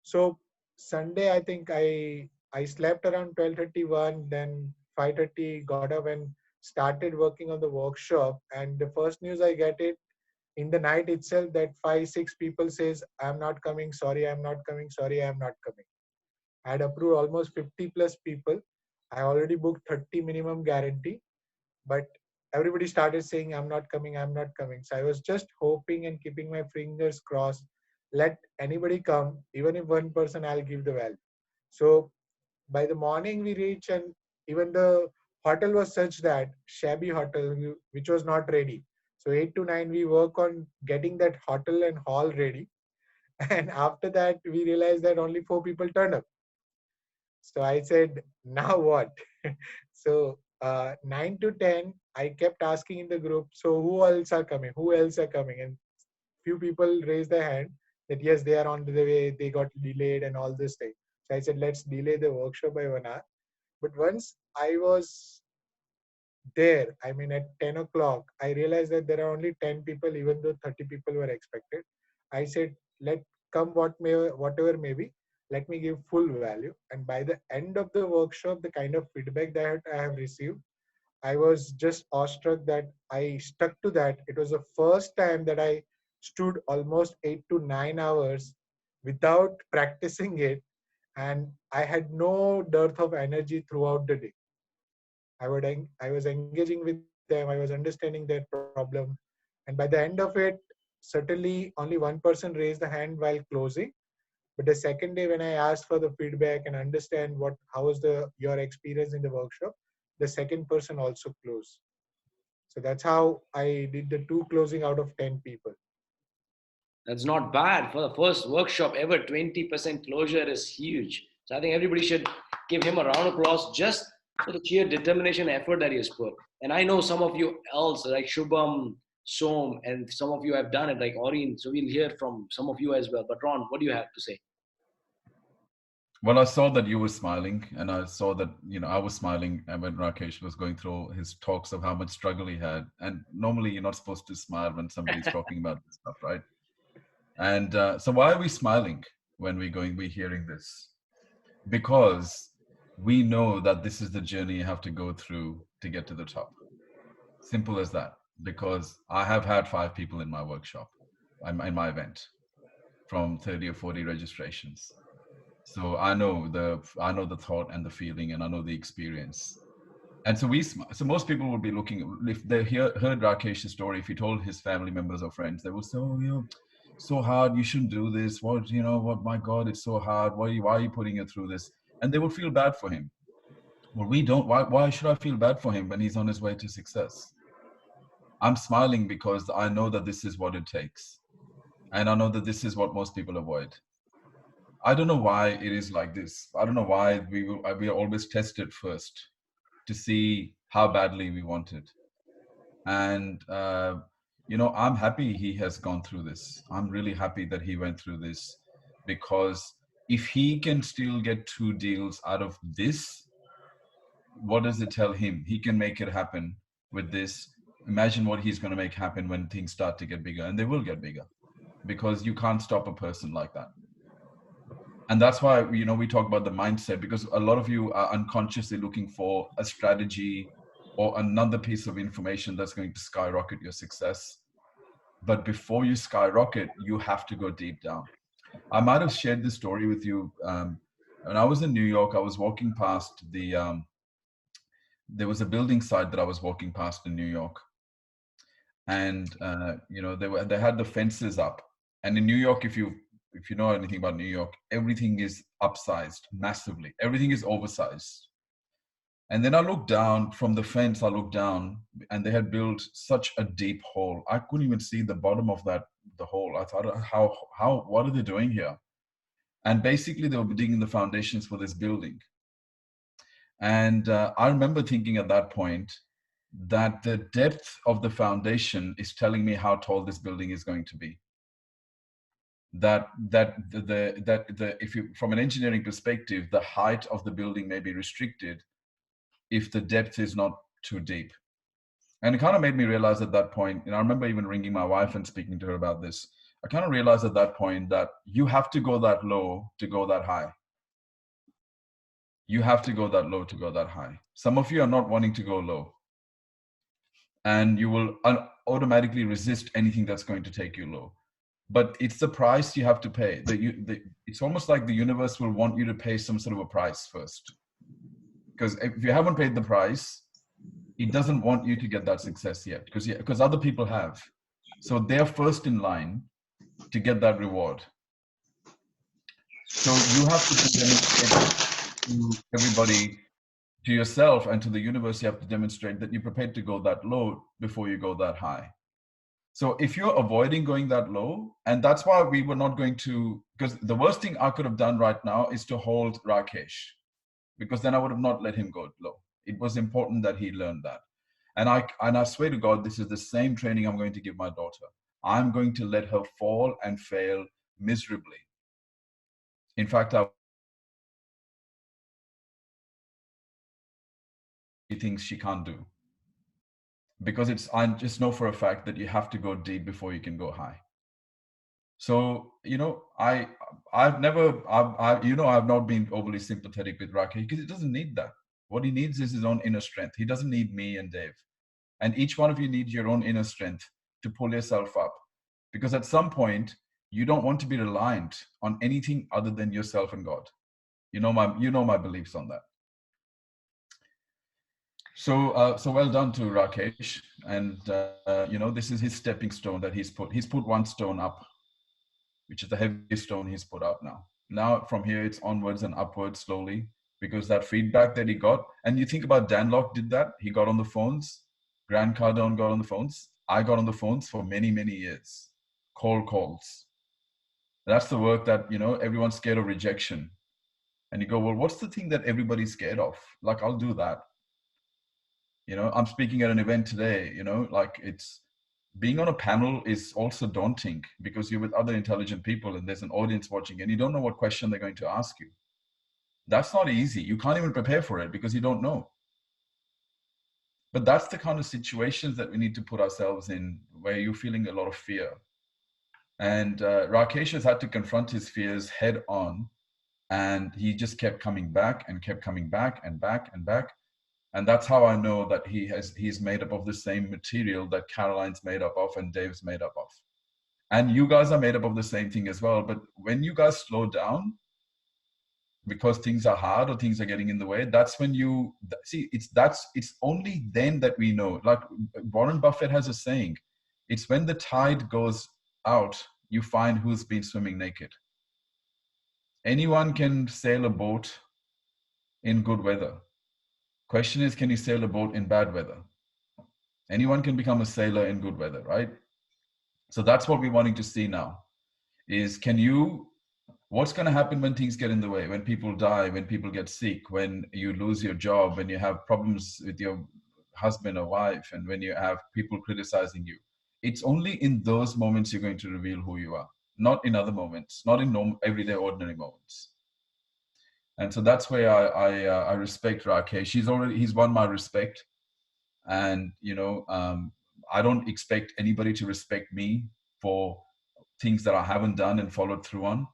So Sunday, I think I slept around 12:31, then 5:30, got up and started working on the workshop. And the first news I get it in the night itself that 5 6 people says I'm not coming, sorry I'm not coming, sorry I'm not coming. I had approved almost 50 plus people. I already booked 30 minimum guarantee, but everybody started saying I'm not coming, I'm not coming. So I was just hoping and keeping my fingers crossed, let anybody come, even if one person, I'll give the value. So by the morning we reach, and even the hotel was such that shabby hotel which was not ready. So 8 to 9 we work on getting that hotel and hall ready. And after that we realized that only 4 people turned up. So I said, now what? So 9 to 10 I kept asking in the group, so who else are coming, who else are coming? And few people raised their hand that yes, they are on the way, they got delayed and all this thing. So I said, let's delay the workshop by 1 hour. But once I was there, I mean at 10 o'clock, I realized that there are only 10 people, even though 30 people were expected. I said, let come whatever may be, let me give full value. And by the end of the workshop, the kind of feedback that I have received, I was just awestruck that I stuck to that. It was the first time that I stood almost 8 to 9 hours without practicing it, and I had no dearth of energy throughout the day. I was engaging with them, I was understanding their problem, and by the end of it, certainly only one person raised the hand while closing. But the second day, when I asked for the feedback and understand how was your experience in the workshop, the second person also closed. So that's how I did the 2 closing out of 10 people.
That's not bad for the first workshop ever. 20% closure is huge. So I think everybody should give him a round of applause just for the sheer determination and effort that he has put. And I know some of you else like Shubham, Som, and some of you have done it like Oreen. So we'll hear from some of you as well. But Ron, what do you have to say?
Well, I saw that you were smiling, and I saw that, I was smiling when Rakesh was going through his talks of how much struggle he had. And normally you're not supposed to smile when somebody's talking about this stuff, right? And so why are we smiling when we're hearing this? Because we know that this is the journey you have to go through to get to the top. Simple as that. Because I have had 5 people in my workshop, in my event, from 30 or 40 registrations. So I know the thought and the feeling, and I know the experience. And so most people would be looking, if they heard Rakesh's story, if he told his family members or friends, they would say, oh, so hard, you shouldn't do this. What, my God, it's so hard. Why are you putting it through this? And they would feel bad for him. Well, we don't. Why should I feel bad for him when he's on his way to success? I'm smiling because I know that this is what it takes. And I know that this is what most people avoid. I don't know why it is like this. I don't know why we are always tested first to see how badly we want it. And, I'm happy he has gone through this. I'm really happy that he went through this, because if he can still get 2 deals out of this, what does it tell him? He can make it happen with this. Imagine what he's going to make happen when things start to get bigger, and they will get bigger, because you can't stop a person like that. And that's why, you know, we talk about the mindset, because a lot of you are unconsciously looking for a strategy or another piece of information that's going to skyrocket your success. But before you skyrocket, you have to go deep down. I might have shared this story with you. When I was in New York, I was walking past there was a building site that I was walking past in New York. And, you know, they had the fences up. And in New York, if you know anything about New York, everything is upsized massively. Everything is oversized. And then I looked down from the fence, I looked down, and they had built such a deep hole. I couldn't even see the bottom of the hole. I thought, what are they doing here? And basically they were digging the foundations for this building. And I remember thinking at that point that the depth of the foundation is telling me how tall this building is going to be. If you, from an engineering perspective, the height of the building may be restricted if the depth is not too deep. And it kind of made me realize at that point, and I remember even ringing my wife and speaking to her about this. I kind of realized at that point that you have to go that low to go that high. You have to go that low to go that high. Some of you are not wanting to go low, and you will automatically resist anything that's going to take you low. But it's the price you have to pay. It's almost like the universe will want you to pay some sort of a price first. Because if you haven't paid the price, it doesn't want you to get that success yet, because other people have. So they're first in line to get that reward. So you have to demonstrate to everybody, to yourself and to the universe, you have to demonstrate that you're prepared to go that low before you go that high. So if you're avoiding going that low, and that's why we were not going to, because the worst thing I could have done right now is to hold Rakesh, because then I would have not let him go low. It was important that he learned that. And I swear to God, this is the same training I'm going to give my daughter. I'm going to let her fall and fail miserably. In fact, she thinks she can't do. Because I just know for a fact that you have to go deep before you can go high. So, you know, I've not been overly sympathetic with Rakesh, because he doesn't need that. What he needs is his own inner strength. He doesn't need me and Dave. And each one of you needs your own inner strength to pull yourself up. Because at some point, you don't want to be reliant on anything other than yourself and God. You know my beliefs on that. So well done to Rakesh. And, you know, this is his stepping stone that he's put. He's put one stone up, which is the heaviest stone he's put up now. Now from here, it's onwards and upwards slowly, because that feedback that he got, and you think about Dan Locke did that. He got on the phones. Grant Cardone got on the phones. I got on the phones for many, many years. Cold calls. That's the work that, you know, everyone's scared of rejection. And you go, well, what's the thing that everybody's scared of? Like, I'll do that. You know, I'm speaking at an event today, you know, like it's being on a panel is also daunting, because you're with other intelligent people and there's an audience watching and you don't know what question they're going to ask you. That's not easy. You can't even prepare for it because you don't know. But that's the kind of situations that we need to put ourselves in, where you're feeling a lot of fear. And Rakesh has had to confront his fears head on, and he just kept coming back and kept coming back and back and back. And that's how I know that he's made up of the same material that Caroline's made up of and Dave's made up of. And you guys are made up of the same thing as well. But when you guys slow down, because things are hard or things are getting in the way, that's when you see, it's only then that we know. Like Warren Buffett has a saying, it's when the tide goes out, you find who's been swimming naked. Anyone can sail a boat in good weather. Question is, can you sail a boat in bad weather? Anyone can become a sailor in good weather, right? So that's what we're wanting to see now, is what's going to happen when things get in the way, when people die, when people get sick, when you lose your job, when you have problems with your husband or wife, and when you have people criticizing you. It's only in those moments you're going to reveal who you are, not in other moments, not in everyday ordinary moments. And so that's where I respect Rakesh. He's won my respect. And, you know, I don't expect anybody to respect me for things that I haven't done and followed through on.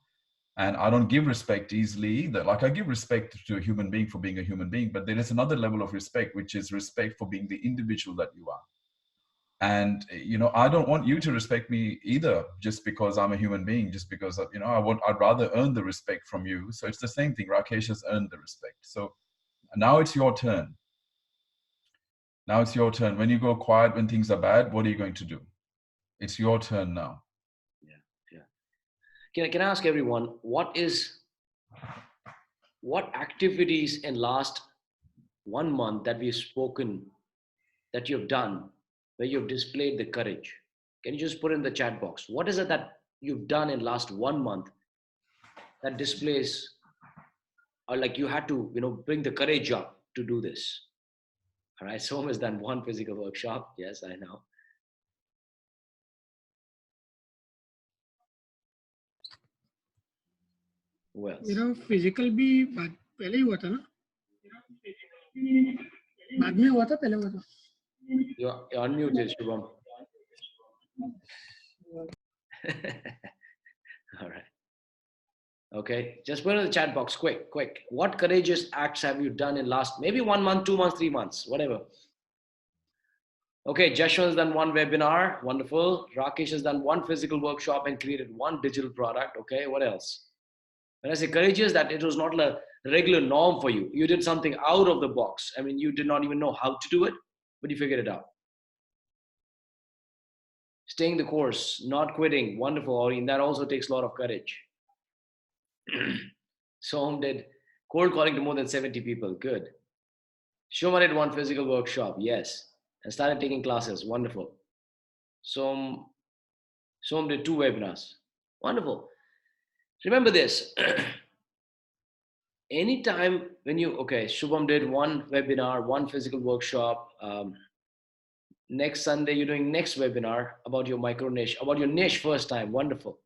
And I don't give respect easily either. Like, I give respect to a human being for being a human being, but there is another level of respect, which is respect for being the individual that you are. And, you know, I don't want you to respect me either, just because I'm a human being, just because, you know, I'd rather earn the respect from you. So it's the same thing. Rakesh has earned the respect. So now it's your turn. Now it's your turn. When you go quiet, when things are bad, what are you going to do? It's your turn now.
Yeah. Can I ask everyone, what activities in last 1 month that we've spoken, that you've done, where you've displayed the courage? Can you just put in the chat box? What is it that you've done in last 1 month that displays, or like you had to, you know, bring the courage up to do this? All right, Som has done 1 physical workshop. Yes, I know. Who else?
मेरा physical भी पहले ही हुआ था ना, बाद में हुआ था, पहले हुआ था.
You're unmuted, Shubham. All right. Okay, just put in the chat box, quick. What courageous acts have you done in last maybe 1 month, 2 months, 3 months, whatever? Okay, Jashwan's done 1 webinar, wonderful. Rakesh has done 1 physical workshop and created 1 digital product. Okay, what else? When I say courageous, that it was not a regular norm for you. You did something out of the box. I mean, you did not even know how to do it, but you figured it out. Staying the course, not quitting, wonderful. And that also takes a lot of courage. Som did cold calling to more than 70 people. Good. Shoma did 1 physical workshop. Yes. And started taking classes. Wonderful. Som did 2 webinars. Wonderful. Remember this. Anytime when Shubham did 1 webinar, 1 physical workshop. Next Sunday, you're doing next webinar about your micro niche, about your niche first time. Wonderful.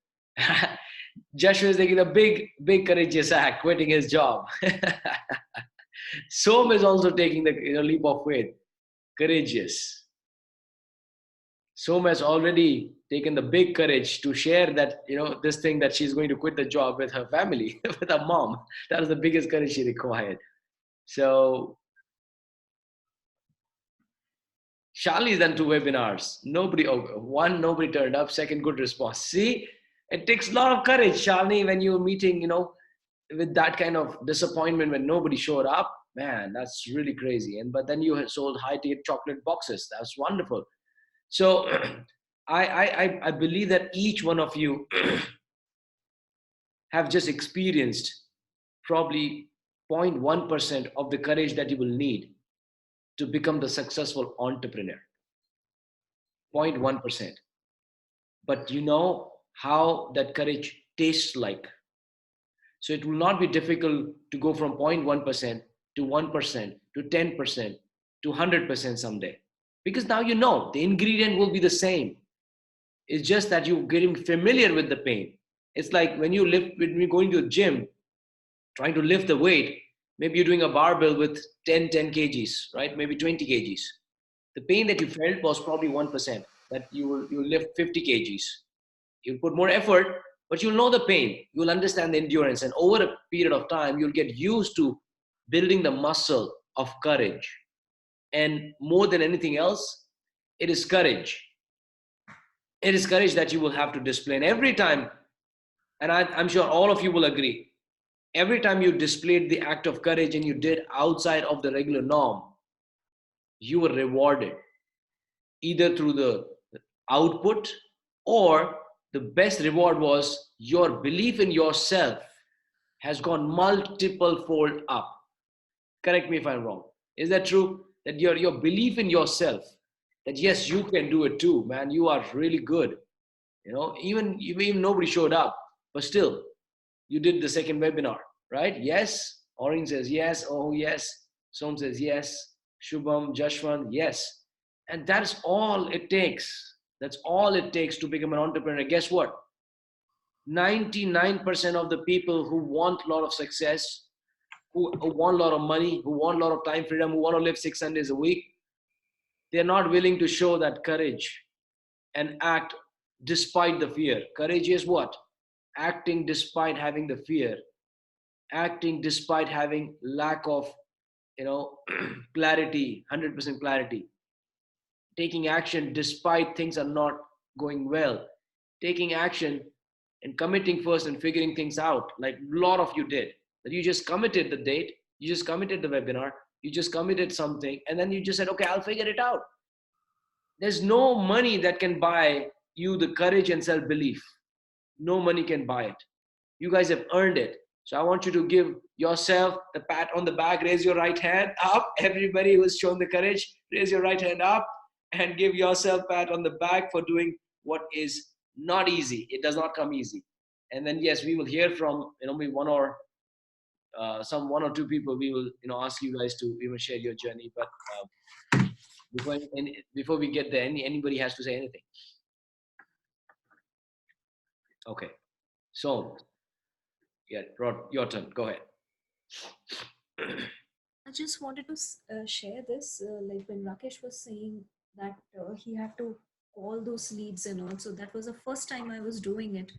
Joshua is taking a big courageous act, quitting his job. Som is also taking the leap of faith. Courageous. Som has already taken the big courage to share that, this thing that she's going to quit the job with her family, with her mom. That was the biggest courage she required. So Charlie's done 2 webinars. Nobody turned up. Second, good response. See, it takes a lot of courage, Charlie, when you're meeting, with that kind of disappointment when nobody showed up. Man, that's really crazy. But then you had sold high-ticket chocolate boxes. That's wonderful. So I believe that each one of you have just experienced probably 0.1% of the courage that you will need to become the successful entrepreneur. 0.1%. But you know how that courage tastes like. So it will not be difficult to go from 0.1% to 1% to 10% to 100% someday. Because now you know the ingredient will be the same. It's just that you're getting familiar with the pain. It's like when you're going to the gym, trying to lift the weight, maybe you're doing a barbell with 10 kgs, right? Maybe 20 kgs. The pain that you felt was probably 1%, that you lift 50 kgs. You put more effort, but you'll know the pain. You'll understand the endurance. And over a period of time, you'll get used to building the muscle of courage. And more than anything else, it is courage. It is courage that you will have to display. And every time, and I'm sure all of you will agree, every time you displayed the act of courage and you did outside of the regular norm, you were rewarded either through the output, or the best reward was your belief in yourself has gone multiple fold up. Correct me if I'm wrong. Is that true? That your belief in yourself, that yes, you can do it too, man. You are really good. Even nobody showed up, but still, you did the second webinar, right? Yes. Orange says yes. Oh, yes. Som says yes. Shubham, Jashwan, yes. And that's all it takes. That's all it takes to become an entrepreneur. Guess what? 99% of the people who want a lot of success, who want a lot of money, who want a lot of time freedom, who want to live 6 Sundays a week, they're not willing to show that courage and act despite the fear. Courage is what? acting despite having the fear, acting despite having lack of, clarity, 100% clarity, taking action despite things are not going well, taking action and committing first and figuring things out, like a lot of you did. That you just committed the date, you just committed the webinar, you just committed something, and then you just said, okay, I'll figure it out. There's no money that can buy you the courage and self-belief. No money can buy it. You guys have earned it. So I want you to give yourself the pat on the back. Raise your right hand up. Everybody who has shown the courage, raise your right hand up and give yourself a pat on the back for doing what is not easy. It does not come easy. And then, yes, we will hear from, maybe one or two people. We will, ask you guys to even share your journey. But before we get there, anybody has to say anything. Okay. So, yeah, Rod, your turn. Go ahead.
I just wanted to share this, like when Rakesh was saying that he had to call those leads and all. So that was the first time I was doing it,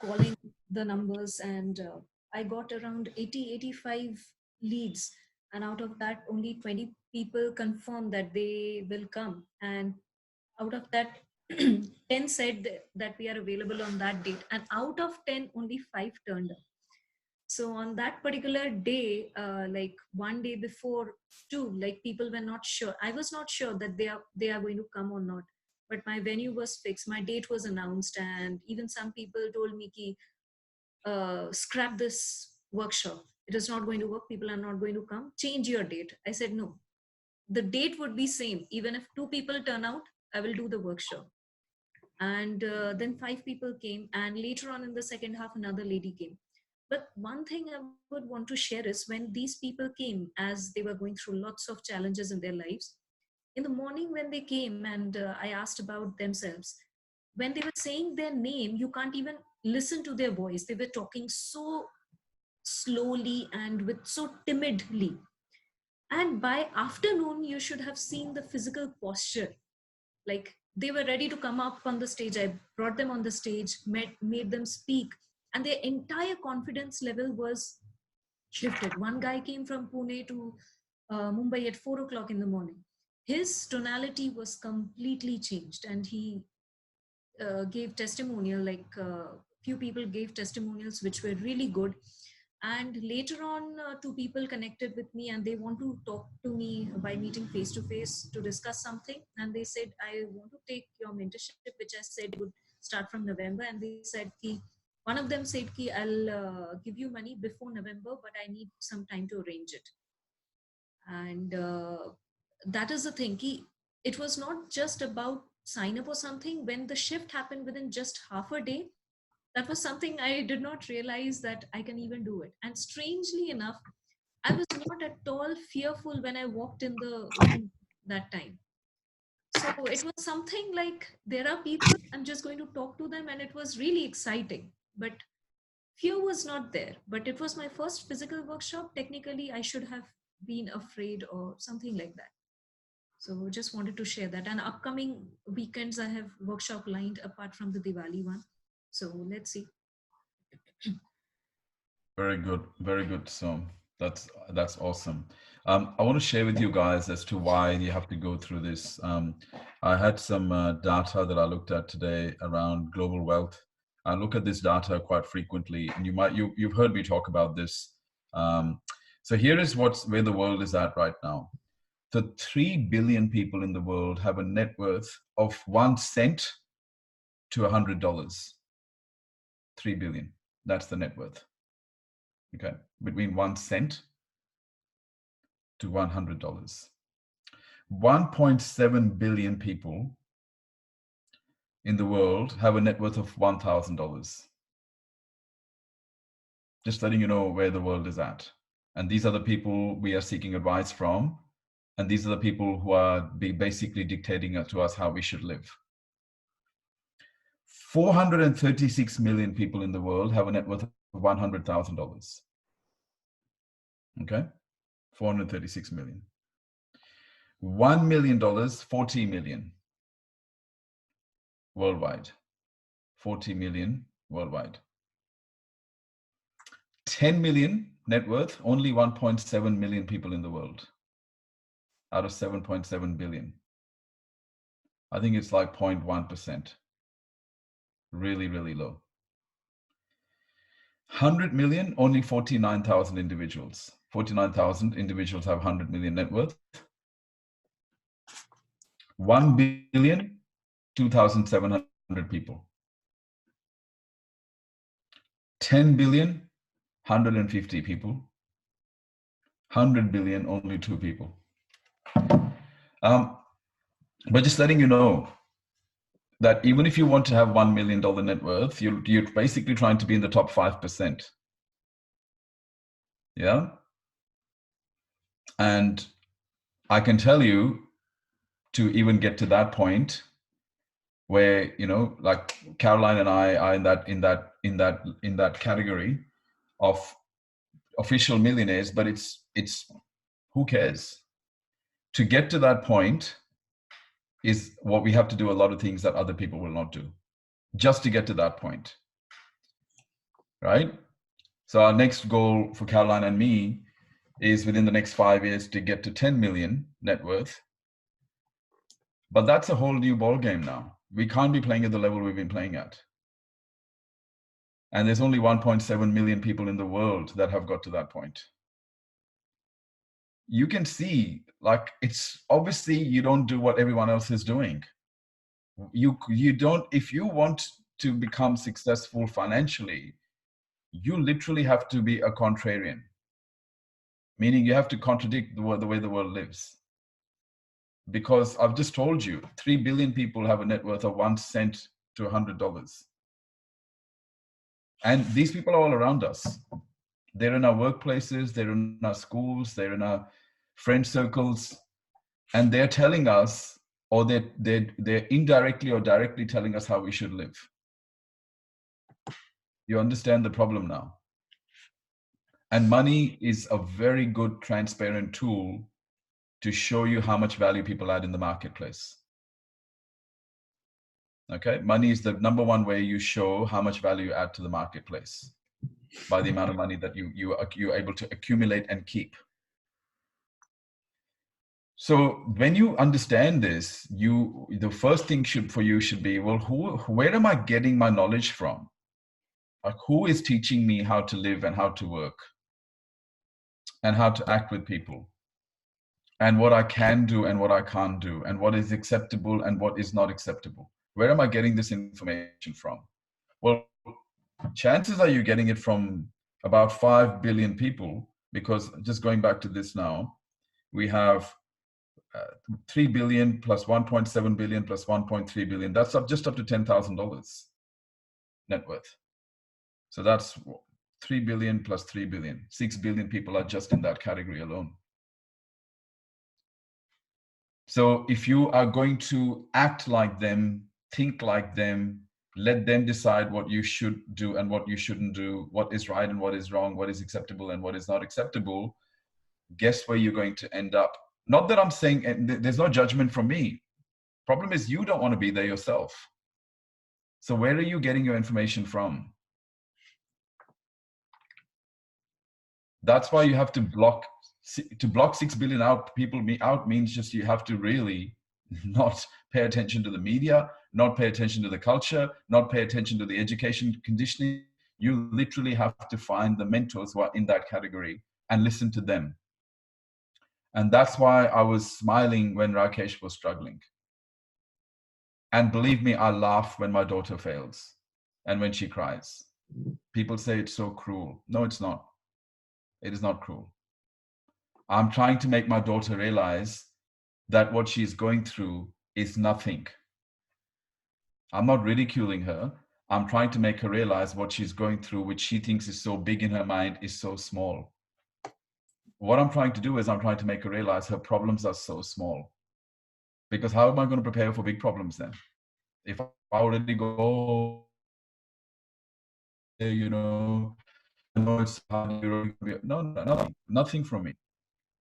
calling the numbers, and I got around 85 leads. And out of that, only 20 people confirmed that they will come. And out of that, 10 said that we are available on that date. And out of 10, only 5 turned up. So on that particular day, like one day before too, like people were not sure. I was not sure that they are going to come or not. But my venue was fixed, my date was announced, and even some people told me, scrap this workshop. It is not going to work. People are not going to come. Change your date. I said, no, the date would be same. Even if 2 people turn out, I will do the workshop. And then 5 people came, and later on in the second half, another lady came. But one thing I would want to share is when these people came, as they were going through lots of challenges in their lives, in the morning when they came and I asked about themselves, when they were saying their name, you can't even listen to their voice. They were talking so slowly and with so timidly. And by afternoon, you should have seen the physical posture. Like they were ready to come up on the stage. I brought them on the stage, made them speak, and their entire confidence level was shifted. One guy came from Pune to Mumbai at 4 o'clock in the morning. His tonality was completely changed, and he gave testimonial, like few people gave testimonials which were really good. And later on, 2 people connected with me, and they want to talk to me by meeting face to face to discuss something. And they said, I want to take your mentorship, which I said would start from November. And they said, one of them said, I'll give you money before November, but I need some time to arrange it. And that is the thing. It was not just about sign up or something. When the shift happened within just half a day, that was something I did not realize that I can even do it. And strangely enough, I was not at all fearful when I walked in the room that time. So it was something like, there are people, I'm just going to talk to them. And it was really exciting, but fear was not there. But it was my first physical workshop. Technically, I should have been afraid or something like that. So just wanted to share that. And upcoming weekends, I have workshop lined apart from the Diwali one. So let's see.
Very good. So that's awesome. I want to share with you guys as to why you have to go through this. I had some data that I looked at today around global wealth. I look at this data quite frequently, and you've heard me talk about this. So here is where the world is at right now. The 3 billion people in the world have a net worth of 1 cent to $100. 3 billion. That's the net worth. Okay, between 1 cent to $100. 1.7 billion people in the world have a net worth of $1,000. Just letting you know where the world is at. And these are the people we are seeking advice from. And these are the people who are basically dictating to us how we should live. 436 million people in the world have a net worth of $100,000. Okay, 436 million. $1 million, 40 million worldwide. 40 million worldwide. 10 million net worth, only 1.7 million people in the world out of 7.7 billion. I think it's like 0.1%. Really, really low. 100 million, only 49,000 individuals. 49,000 individuals have 100 million net worth. 1 billion, 2,700 people. 10 billion, 150 people. 100 billion, only 2 people. But just letting you know that even if you want to have $1 million net worth, you're basically trying to be in the top 5%. Yeah. And I can tell you, to even get to that point where, you know, like Caroline and I are in that category of official millionaires, but it's who cares? To get to that point is what we have to do, a lot of things that other people will not do, just to get to that point, right? So our next goal for Caroline and me is within the next 5 years to get to 10 million net worth. But that's a whole new ball game now. We can't be playing at the level we've been playing at. And there's only 1.7 million people in the world that have got to that point. You can see, like, it's obviously you don't do what everyone else is doing. You don't, if you want to become successful financially, you literally have to be a contrarian, meaning you have to contradict the way the world lives. Because I've just told you, 3 billion people have a net worth of 1 cent to $100. And these people are all around us. They're in our workplaces, they're in our schools, they're in our friend circles, and they're telling us, or they're indirectly or directly telling us how we should live. You understand the problem now? And money is a very good, transparent tool to show you how much value people add in the marketplace. Okay, money is the number one way you show how much value you add to the marketplace, by the amount of money that you're able to accumulate and keep. So when you understand this, the first thing for you should be, well, where am I getting my knowledge from? Like, who is teaching me how to live and how to work and how to act with people, and what I can do and what I can't do, and what is acceptable and what is not acceptable? Where am I getting this information from? Well, chances are you're getting it from about 5 billion people, because just going back to this now, we have 3 billion plus 1.7 billion plus 1.3 billion. That's just up to $10,000 net worth. So that's 3 billion plus 3 billion. 6 billion people are just in that category alone. So if you are going to act like them, think like them, let them decide what you should do and what you shouldn't do, what is right and what is wrong, what is acceptable and what is not acceptable, guess where you're going to end up? Not that I'm saying, and there's no judgment from me. Problem is, you don't want to be there yourself. So where are you getting your information from? That's why you have to block 6 billion people out means just you have to really not pay attention to the media, not pay attention to the culture, not pay attention to the education conditioning. You literally have to find the mentors who are in that category and listen to them. And that's why I was smiling when Rakesh was struggling. And believe me, I laugh when my daughter fails and when she cries. People say it's so cruel. No, it's not. It is not cruel. I'm trying to make my daughter realize that what she's going through is nothing. I'm not ridiculing her. I'm trying to make her realize what she's going through, which she thinks is so big in her mind, is so small. What I'm trying to do is I'm trying to make her realize her problems are so small. Because how am I going to prepare for big problems then? If I already go, you know, I know it's hard, no, nothing from me.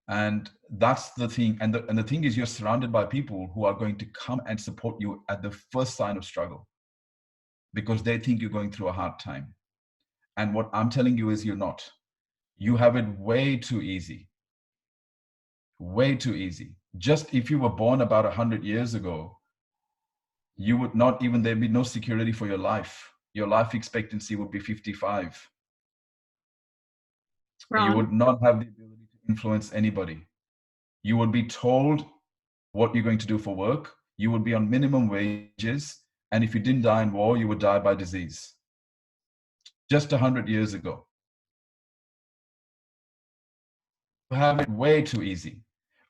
And that's the thing. And the thing is, you're surrounded by people who are going to come and support you at the first sign of struggle, because they think you're going through a hard time. And what I'm telling you is you're not. You have it way too easy. Way too easy. Just if you were born about 100 years ago, you would not even, there'd be no security for your life. Your life expectancy would be 55. You would not have the ability to influence anybody. You would be told what you're going to do for work. You would be on minimum wages. And if you didn't die in war, you would die by disease. Just 100 years ago. You have it way too easy.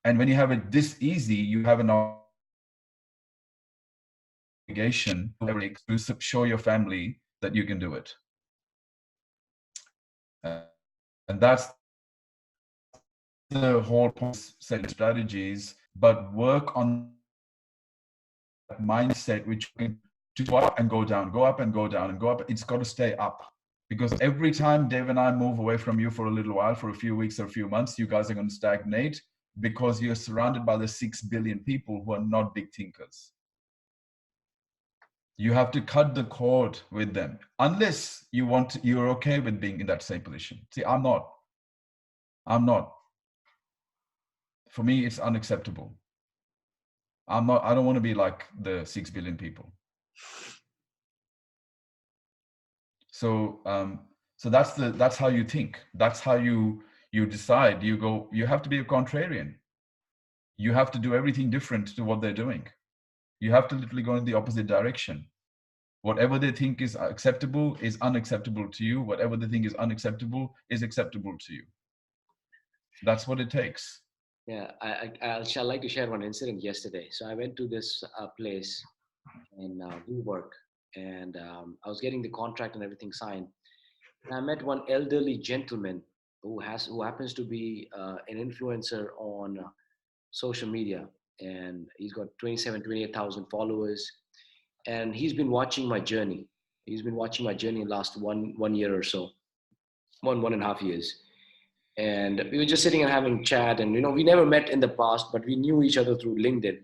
And when you have it this easy, you have an obligation to show your family that you can do it. And that's the whole point of setting strategies, but work on that mindset, which can go up and go down, go up and go down and go up. It's got to stay up, because every time Dave and I move away from you for a little while, for a few weeks or a few months, you guys are going to stagnate, because you're surrounded by the 6 billion people who are not big thinkers. You have to cut the cord with them, unless you're okay with being in that same position. See, I'm not. For me, it's unacceptable. I don't want to be like the 6 billion people. So that's how you think. That's how you decide. You have to be a contrarian. You have to do everything different to what they're doing. You have to literally go in the opposite direction. Whatever they think is acceptable is unacceptable to you. Whatever they think is unacceptable is acceptable to you. That's what it takes.
Yeah, I'd like to share one incident yesterday. So I went to this place and do work, and I was getting the contract and everything signed. And I met one elderly gentleman who happens to be an influencer on social media, and he's got 28,000 followers, and he's been watching my journey. He's been watching my journey in the last one year or so, one and a half years. And we were just sitting and having chat, and we never met in the past, but we knew each other through LinkedIn.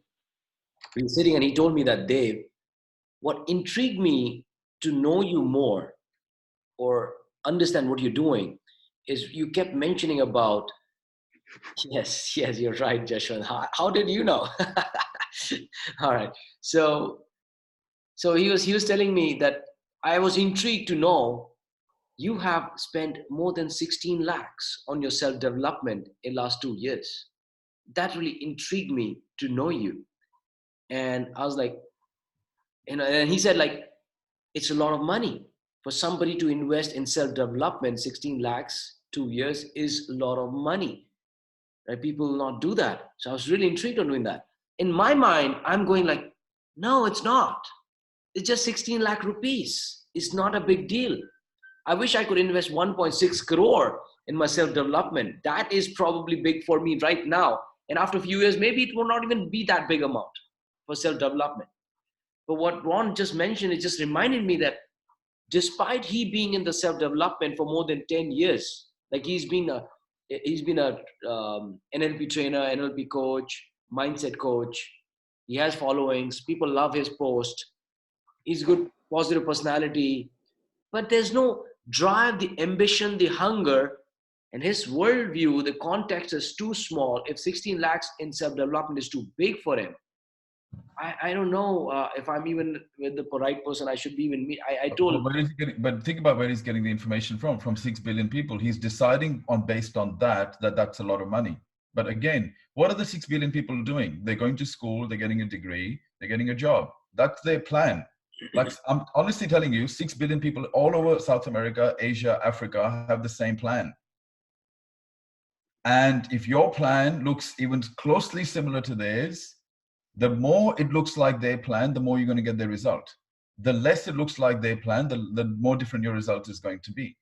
We were sitting, and he told me that, Dave, what intrigued me to know you more or understand what you're doing is you kept mentioning about, yes, you're right, Jashwant. How did you know? All right. So he was telling me that I was intrigued to know you have spent more than 16 lakhs on your self-development in the last 2 years. That really intrigued me to know you. And I was like, and he said, like, it's a lot of money for somebody to invest in self-development. 16 lakhs, 2 years is a lot of money. Right? People will not do that. So I was really intrigued on doing that. In my mind, I'm going like, no, it's not. It's just 16 lakh rupees. It's not a big deal. I wish I could invest 1.6 crore in my self-development. That is probably big for me right now. And after a few years, maybe it will not even be that big amount for self-development. But what Ron just mentioned, it just reminded me that despite he being in the self-development for more than 10 years, like he's been a NLP trainer, NLP coach, mindset coach. He has followings. People love his post. He's good, positive personality. But there's no drive, the ambition, the hunger, and his worldview, the context is too small. If 16 lakhs in self-development is too big for him, I don't know if I'm even with the right person. I should be even me. I told him.
But think about where he's getting the information from 6 billion people. He's deciding based on that's a lot of money. But again, what are the 6 billion people doing? They're going to school, they're getting a degree, they're getting a job. That's their plan. Like, I'm honestly telling you, 6 billion people all over South America, Asia, Africa have the same plan. And if your plan looks even closely similar to theirs, the more it looks like their plan, the more you're going to get their result. The less it looks like their plan, the more different your result is going to be.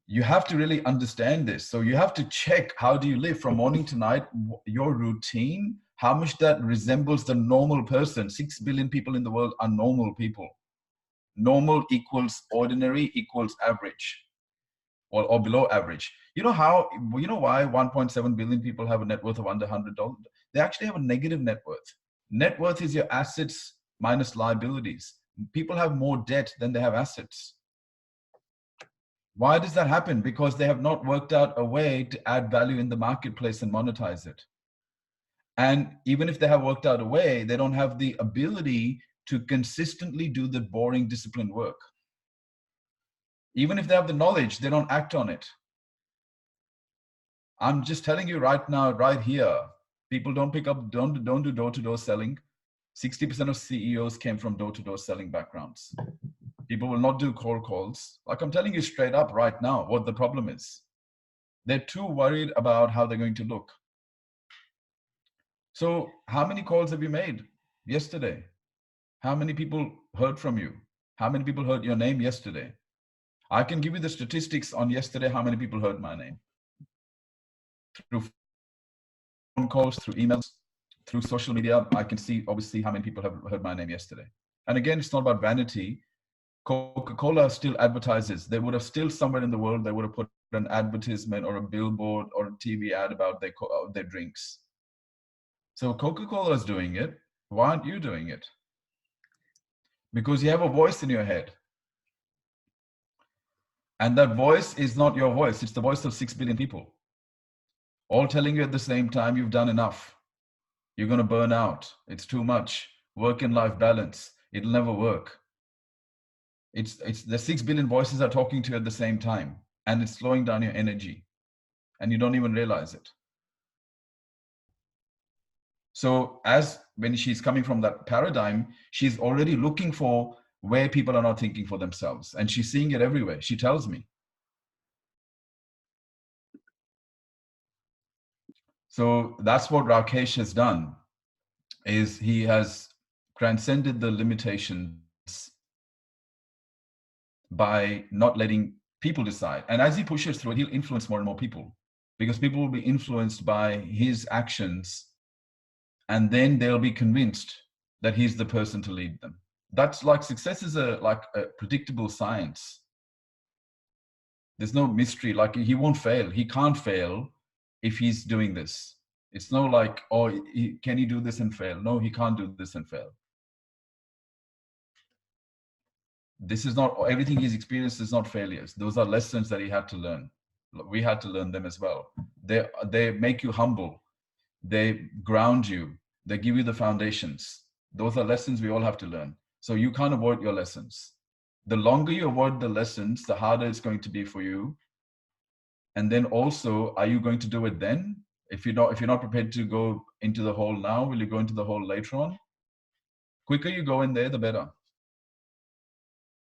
You have to really understand this. So you have to check, how do you live from morning to night, your routine, how much that resembles the normal person. 6 billion people in the world are normal people. Normal equals ordinary equals average, or below average. You know why 1.7 billion people have a net worth of under $100? They actually have a negative net worth. Net worth is your assets minus liabilities. People have more debt than they have assets. Why does that happen? Because they have not worked out a way to add value in the marketplace and monetize it. And even if they have worked out a way, they don't have the ability to consistently do the boring, disciplined work. Even if they have the knowledge, they don't act on it. I'm just telling you right now, right here, people don't do door-to-door selling. 60% of CEOs came from door-to-door selling backgrounds. People will not do cold calls. Like I'm telling you straight up right now, what the problem is. They're too worried about how they're going to look. So how many calls have you made yesterday? How many people heard from you? How many people heard your name yesterday? I can give you the statistics on yesterday, how many people heard my name. Through phone calls, through emails, through social media, I can see obviously how many people have heard my name yesterday. And again, it's not about vanity. Coca-Cola still advertises. They would have still somewhere in the world, they would have put an advertisement or a billboard or a TV ad about their drinks. So Coca-Cola is doing it. Why aren't you doing it? Because you have a voice in your head. And that voice is not your voice. It's the voice of 6 billion people. All telling you at the same time, you've done enough. You're going to burn out. It's too much. Work and life balance. It'll never work. It's the 6 billion voices are talking to you at the same time. And it's slowing down your energy. And you don't even realize it. So when she's coming from that paradigm, she's already looking for where people are not thinking for themselves. And she's seeing it everywhere. She tells me. So that's what Rakesh has done, is he has transcended the limitations by not letting people decide. And as he pushes through, he'll influence more and more people, because people will be influenced by his actions, and then they'll be convinced that he's the person to lead them. That's like success is like a predictable science. There's no mystery. Like he won't fail. He can't fail if he's doing this. It's no like, oh, can he do this and fail? No, he can't do this and fail. This is not, everything he's experienced is not failures. Those are lessons that he had to learn. We had to learn them as well. They make you humble. They ground you. They give you the foundations. Those are lessons we all have to learn. So you can't avoid your lessons. The longer you avoid the lessons, the harder it's going to be for you. And then also, are you going to do it then? If you're not prepared to go into the hole now, will you go into the hole later on? Quicker you go in there, the better.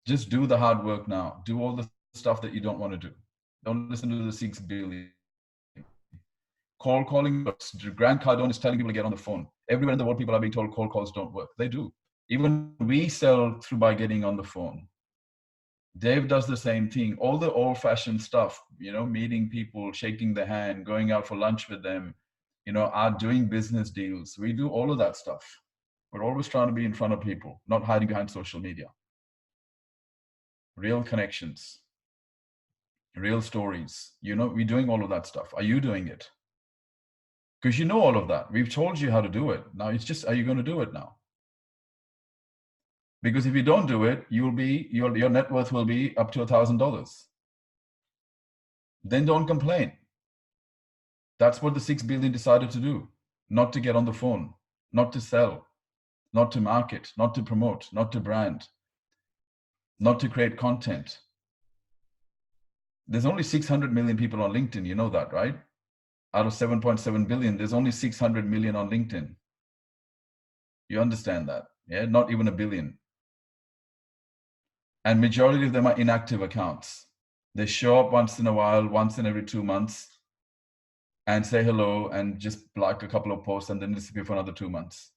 Just do the hard work now. Do all the stuff that you don't want to do. Don't listen to the 6 billion. Calling. Grant Cardone is telling people to get on the phone. Everywhere in the world, people are being told cold calls don't work. They do. Even we sell through by getting on the phone. Dave does the same thing. All the old-fashioned stuff, meeting people, shaking their hand, going out for lunch with them, are doing business deals. We do all of that stuff. We're always trying to be in front of people, not hiding behind social media. Real connections, real stories. We're doing all of that stuff. Are you doing it? Because you know all of that. We've told you how to do it. Now it's just, are you going to do it now? Because if you don't do it, your net worth will be up to $1,000. Then don't complain. That's what the 6 billion decided to do. Not to get on the phone, not to sell, not to market, not to promote, not to brand, not to create content. There's only 600 million people on LinkedIn. You know that, right? Out of 7.7 billion, there's only 600 million on LinkedIn. You understand that? Yeah, not even a billion. And majority of them are inactive accounts. They show up once in a while, once in every 2 months, and say hello and just like a couple of posts and then disappear for another 2 months.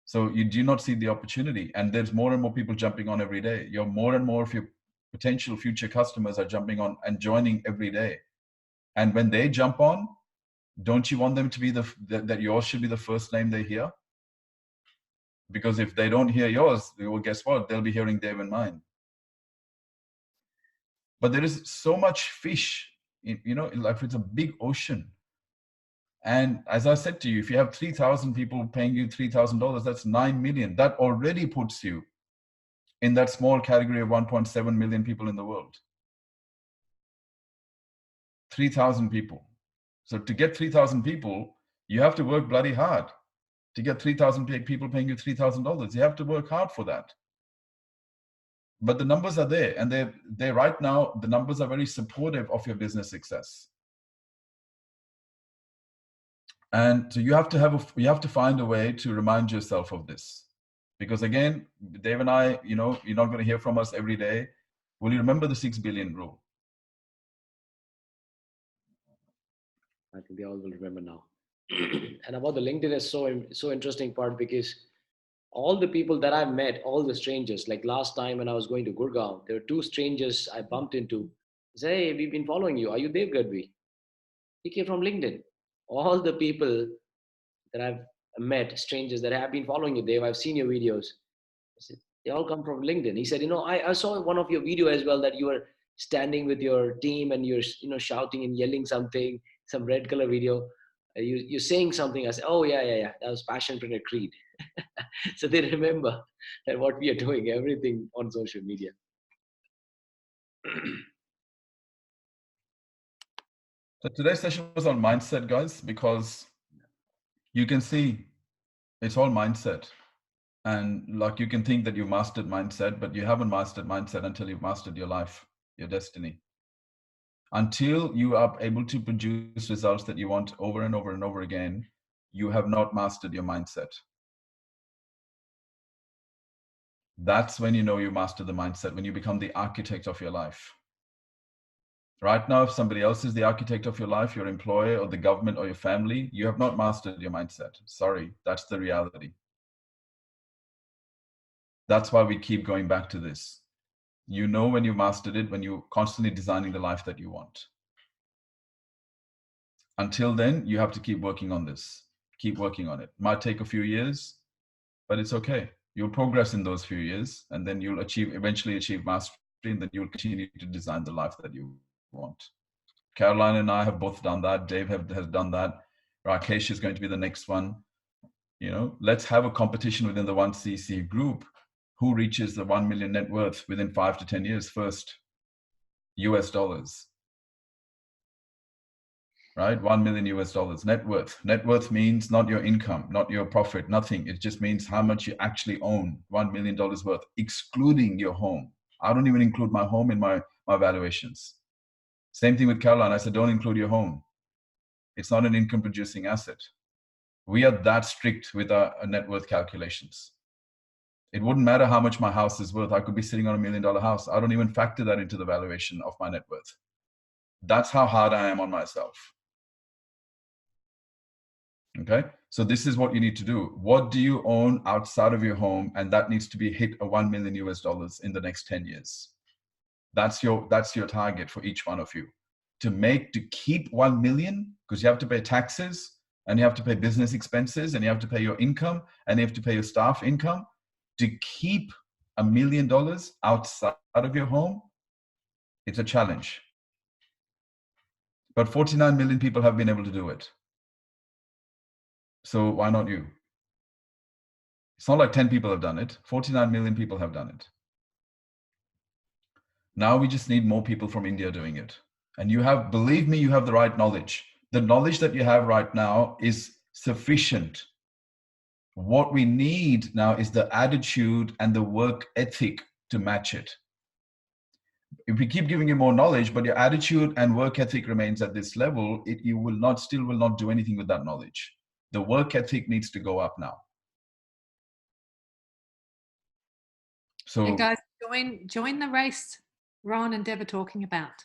So you do not see the opportunity. And there's more and more people jumping on every day. More and more of your potential future customers are jumping on and joining every day. And when they jump on, don't you want them to be that yours should be the first name they hear? Because if they don't hear yours, well, guess what? They'll be hearing Dave and mine. But there is so much fish, like it's a big ocean. And as I said to you, if you have 3,000 people paying you $3,000, that's 9 million. That already puts you in that small category of 1.7 million people in the world. 3,000 people. So to get 3,000 people, you have to work bloody hard. To get 3,000 people paying you $3,000, you have to work hard for that. But the numbers are there, and they right now, the numbers are very supportive of your business success. And so you have to find a way to remind yourself of this. Because again, Dave and I, you're not going to hear from us every day. Will you remember the 6 billion rule?
I think they all will remember now. And about the LinkedIn is so interesting part, because all the people that I've met, all the strangers, like last time when I was going to Gurgaon, there were 2 strangers I bumped into. Say, hey, we've been following you. Are you Dev Gadhvi? He came from LinkedIn. All the people that I've met, strangers that have been following you, Dev, I've seen your videos. I said, they all come from LinkedIn. He said, I saw one of your video as well, that you were standing with your team and you're, shouting and yelling something, some red color video. You're saying something. I said, oh yeah. That was Passionpreneur Creed. So they remember that what we are doing, everything on social media.
So today's session was on mindset, guys, because you can see it's all mindset. And like, you can think that you mastered mindset, but you haven't mastered mindset until you've mastered your life, your destiny. Until you are able to produce results that you want over and over and over again, you have not mastered your mindset. That's when you know you master the mindset, when you become the architect of your life. Right now, if somebody else is the architect of your life, your employer or the government or your family, you have not mastered your mindset. Sorry, that's the reality. That's why we keep going back to this. You know when you mastered it, when you're constantly designing the life that you want. Until then, you have to keep working on this. Keep working on it. Might take a few years, but it's okay. You'll progress in those few years, and then you'll eventually achieve mastery, and then you'll continue to design the life that you want. Caroline and I have both done that. Dave has done that. Rakesh is going to be the next one. Let's have a competition within the 1cc group. Who reaches the 1 million net worth within 5 to 10 years first? US dollars. Right? 1 million US dollars net worth. Net worth means not your income, not your profit, nothing. It just means how much you actually own. $1 million worth, excluding your home. I don't even include my home in my valuations. Same thing with Caroline. I said, don't include your home. It's not an income producing asset. We are that strict with our net worth calculations. It wouldn't matter how much my house is worth. I could be sitting on $1 million house. I don't even factor that into the valuation of my net worth. That's how hard I am on myself. Okay. So this is what you need to do. What do you own outside of your home? And that needs to be hit a 1 million US dollars in the next 10 years. That's your target for each one of you to keep 1 million, because you have to pay taxes and you have to pay business expenses and you have to pay your income and you have to pay your staff income. To keep $1 million outside of your home, it's a challenge. But 49 million people have been able to do it. So why not you? It's not like 10 people have done it. 49 million people have done it. Now we just need more people from India doing it. And believe me, you have the right knowledge. The knowledge that you have right now is sufficient. What we need now is the attitude and the work ethic to match it. If we keep giving you more knowledge, but your attitude and work ethic remains at this level, you will not do anything with that knowledge. The work ethic needs to go up now. So,
and guys, join the race Ron and Deb are talking about.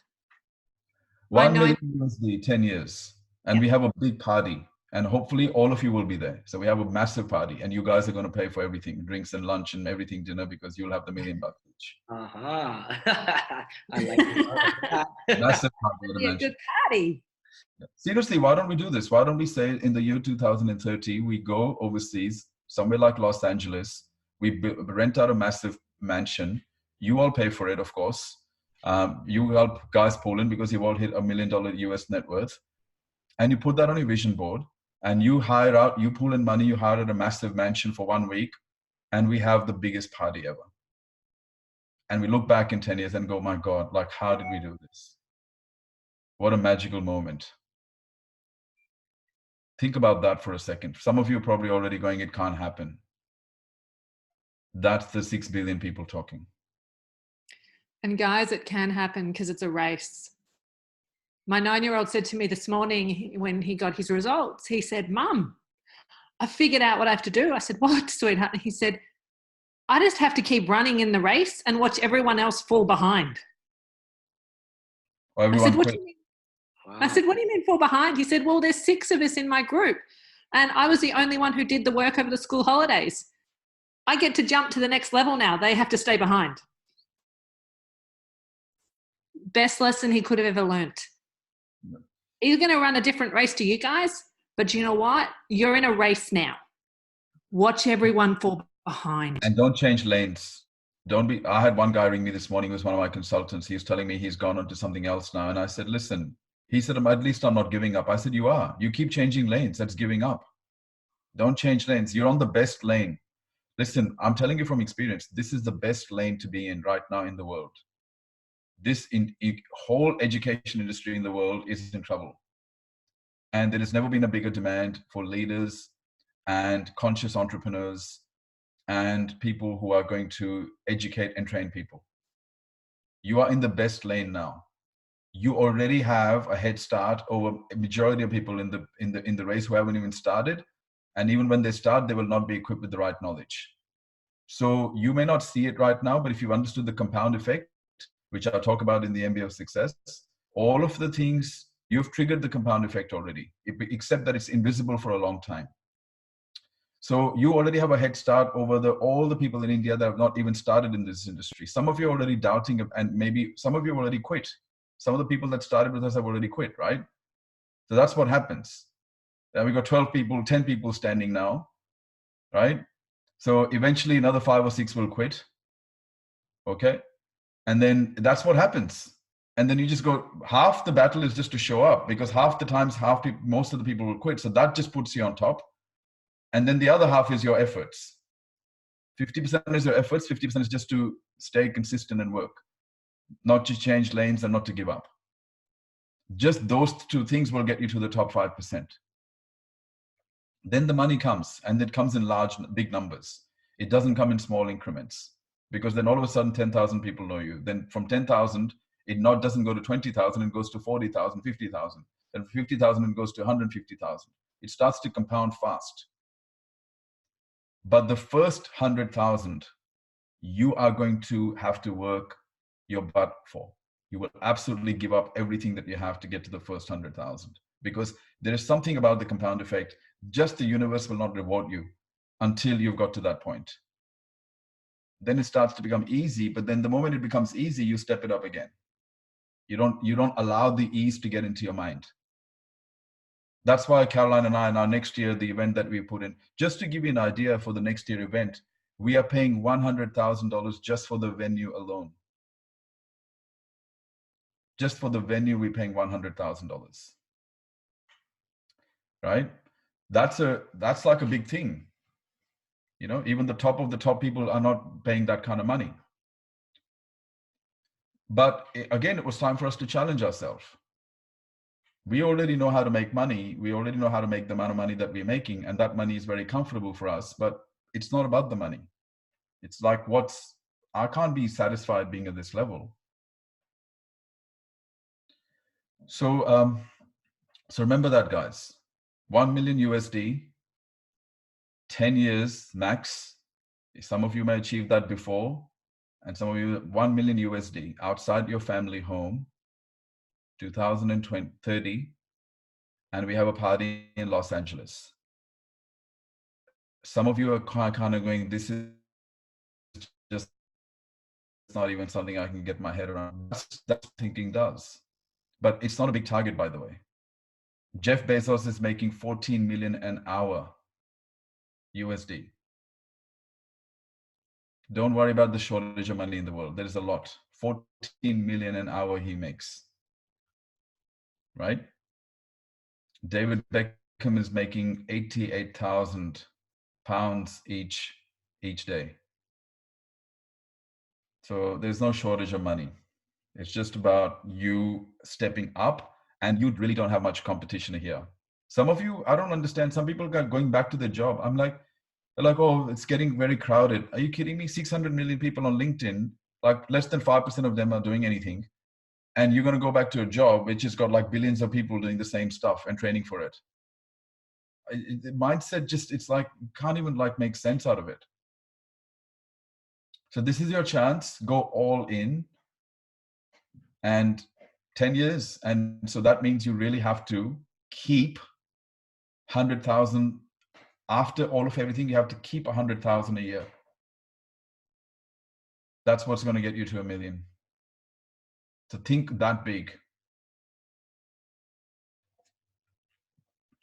1 million USD, 10 years. And we have a big party. And hopefully all of you will be there. So we have a massive party, and you guys are going to pay for everything, drinks and lunch and everything, dinner, because you'll have the $1 million each.
I like that.
Massive party.
A good party.
Seriously, why don't we do this? Why don't we say in the year 2030, we go overseas, somewhere like Los Angeles, we rent out a massive mansion. You all pay for it, of course. You help guys pull in because you've all hit $1 million US net worth. And you put that on your vision board, and you pull in money, you hire out a massive mansion for 1 week, and we have the biggest party ever. And we look back in 10 years and go, my God, like, how did we do this? What a magical moment. Think about that for a second. Some of you are probably already going, it can't happen. That's the 6 billion people talking.
And guys, it can happen because it's a race. My 9-year-old said to me this morning when he got his results, he said, Mum, I figured out what I have to do. I said, what, sweetheart? And he said, I just have to keep running in the race and watch everyone else fall behind.
Or
I
everyone
said, what
quit.
do you mean?
Wow.
I said, what do you mean fall behind? He said, well, there's 6 of us in my group. And I was the only one who did the work over the school holidays. I get to jump to the next level now. They have to stay behind. Best lesson he could have ever learnt. He's going to run a different race to you guys, but you know what? You're in a race now. Watch everyone fall behind.
And don't change lanes. I had one guy ring me this morning, who was one of my consultants. He was telling me he's gone on to something else now. And I said, listen, he said, at least I'm not giving up. I said, you are. You keep changing lanes. That's giving up. Don't change lanes. You're on the best lane. Listen, I'm telling you from experience, this is the best lane to be in right now in the world. This whole education industry in the world is in trouble. And there has never been a bigger demand for leaders and conscious entrepreneurs and people who are going to educate and train people. You are in the best lane now. You already have a head start over a majority of people in the race who haven't even started. And even when they start, they will not be equipped with the right knowledge. So you may not see it right now, but if you've understood the compound effect, which I'll talk about in the MBA of Success, all of the things, you've triggered the compound effect already, except that it's invisible for a long time. So you already have a head start over all the people in India that have not even started in this industry. Some of you are already doubting, and maybe some of you have already quit. Some of the people that started with us have already quit, right? So that's what happens. We've got 12 people, 10 people standing now, right? So eventually another 5 or 6 will quit. Okay. And then that's what happens. And then you just go, half the battle is just to show up, because half the times, most of the people will quit. So that just puts you on top. And then the other half is your efforts. 50% is your efforts. 50% is just to stay consistent and work, not to change lanes and not to give up. Just those 2 things will get you to the top 5%. Then the money comes, and it comes in big numbers. It doesn't come in small increments, because then all of a sudden 10,000 people know you. Then from 10,000, it doesn't go to 20,000, it goes to 40,000, 50,000. Then from 50,000, it goes to 150,000. It starts to compound fast. But the first 100,000, you are going to have to work your butt for. You will absolutely give up everything that you have to get to the first 100,000, because there is something about the compound effect. Just the universe will not reward you until you've got to that point. Then it starts to become easy, but then the moment it becomes easy, you step it up again. You don't allow the ease to get into your mind. That's why Caroline and I, in our next year, the event that we put in, just to give you an idea for the next year event, we are paying $100,000 just for the venue alone. Just for the venue, we're paying $100,000. Right? That's like a big thing. You know, even the top of the top people are not paying that kind of money. But again, it was time for us to challenge ourselves. We already know how to make money. We already know how to make the amount of money that we're making, and that money is very comfortable for us, but it's not about the money. It's like, I can't be satisfied being at this level. So remember that, guys. 1 million USD, 10 years max. Some of you may achieve that before, and some of you 1 million USD outside your family home, 2030, and we have a party in Los Angeles. Some of you are kind of going, this is just not even something I can get my head around. That's what thinking does. But it's not a big target, by the way. Jeff Bezos is making 14 million an hour USD. Don't worry about the shortage of money in the world. There is a lot. 14 million an hour he makes. Right? David Beckham is making 88,000 pounds each day. So there's no shortage of money. It's just about you stepping up and you really don't have much competition here. Some of you, I don't understand. Some people are going back to their job. I'm like, they're like, oh, it's getting very crowded. Are you kidding me? 600 million people on LinkedIn, like less than 5% of them are doing anything. And you're going to go back to a job which has got like billions of people doing the same stuff and training for it. The mindset just, it's like, you can't even like make sense out of it. So this is your chance. Go all in. And 10 years. And so that means you really have to keep 100,000 after all of everything. You have to keep 100,000 a year. That's what's going to get you to 1 million. So think that big.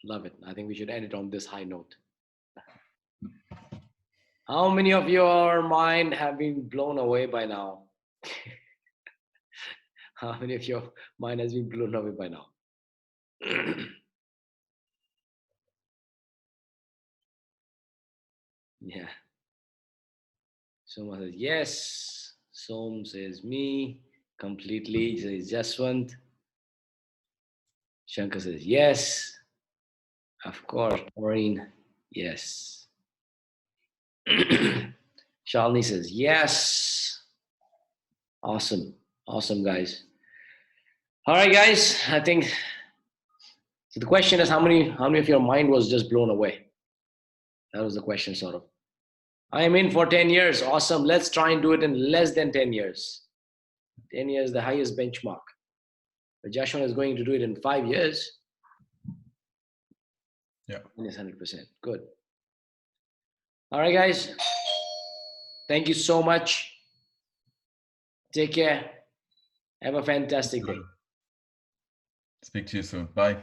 Love it. I think we should end it on this high note. How many of your mind have been blown away by now? How many of your mind has been blown away by now? Yeah. Soma says yes. Som says me. Completely says Jaswant. Shankar says yes. Of course. Maureen, yes. Shalini says yes. Awesome. Awesome, guys. All right, guys. I think so. The question is how many of your mind was just blown away? That was the question, sort of. I am in for 10 years. Awesome. Let's try and do it in less than 10 years. 10 years, the highest benchmark. But Joshua is going to do it in 5 years.
Yeah.
It's 100%. Good. All right, guys. Thank you so much. Take care. Have a fantastic day.
Speak to you soon. Bye.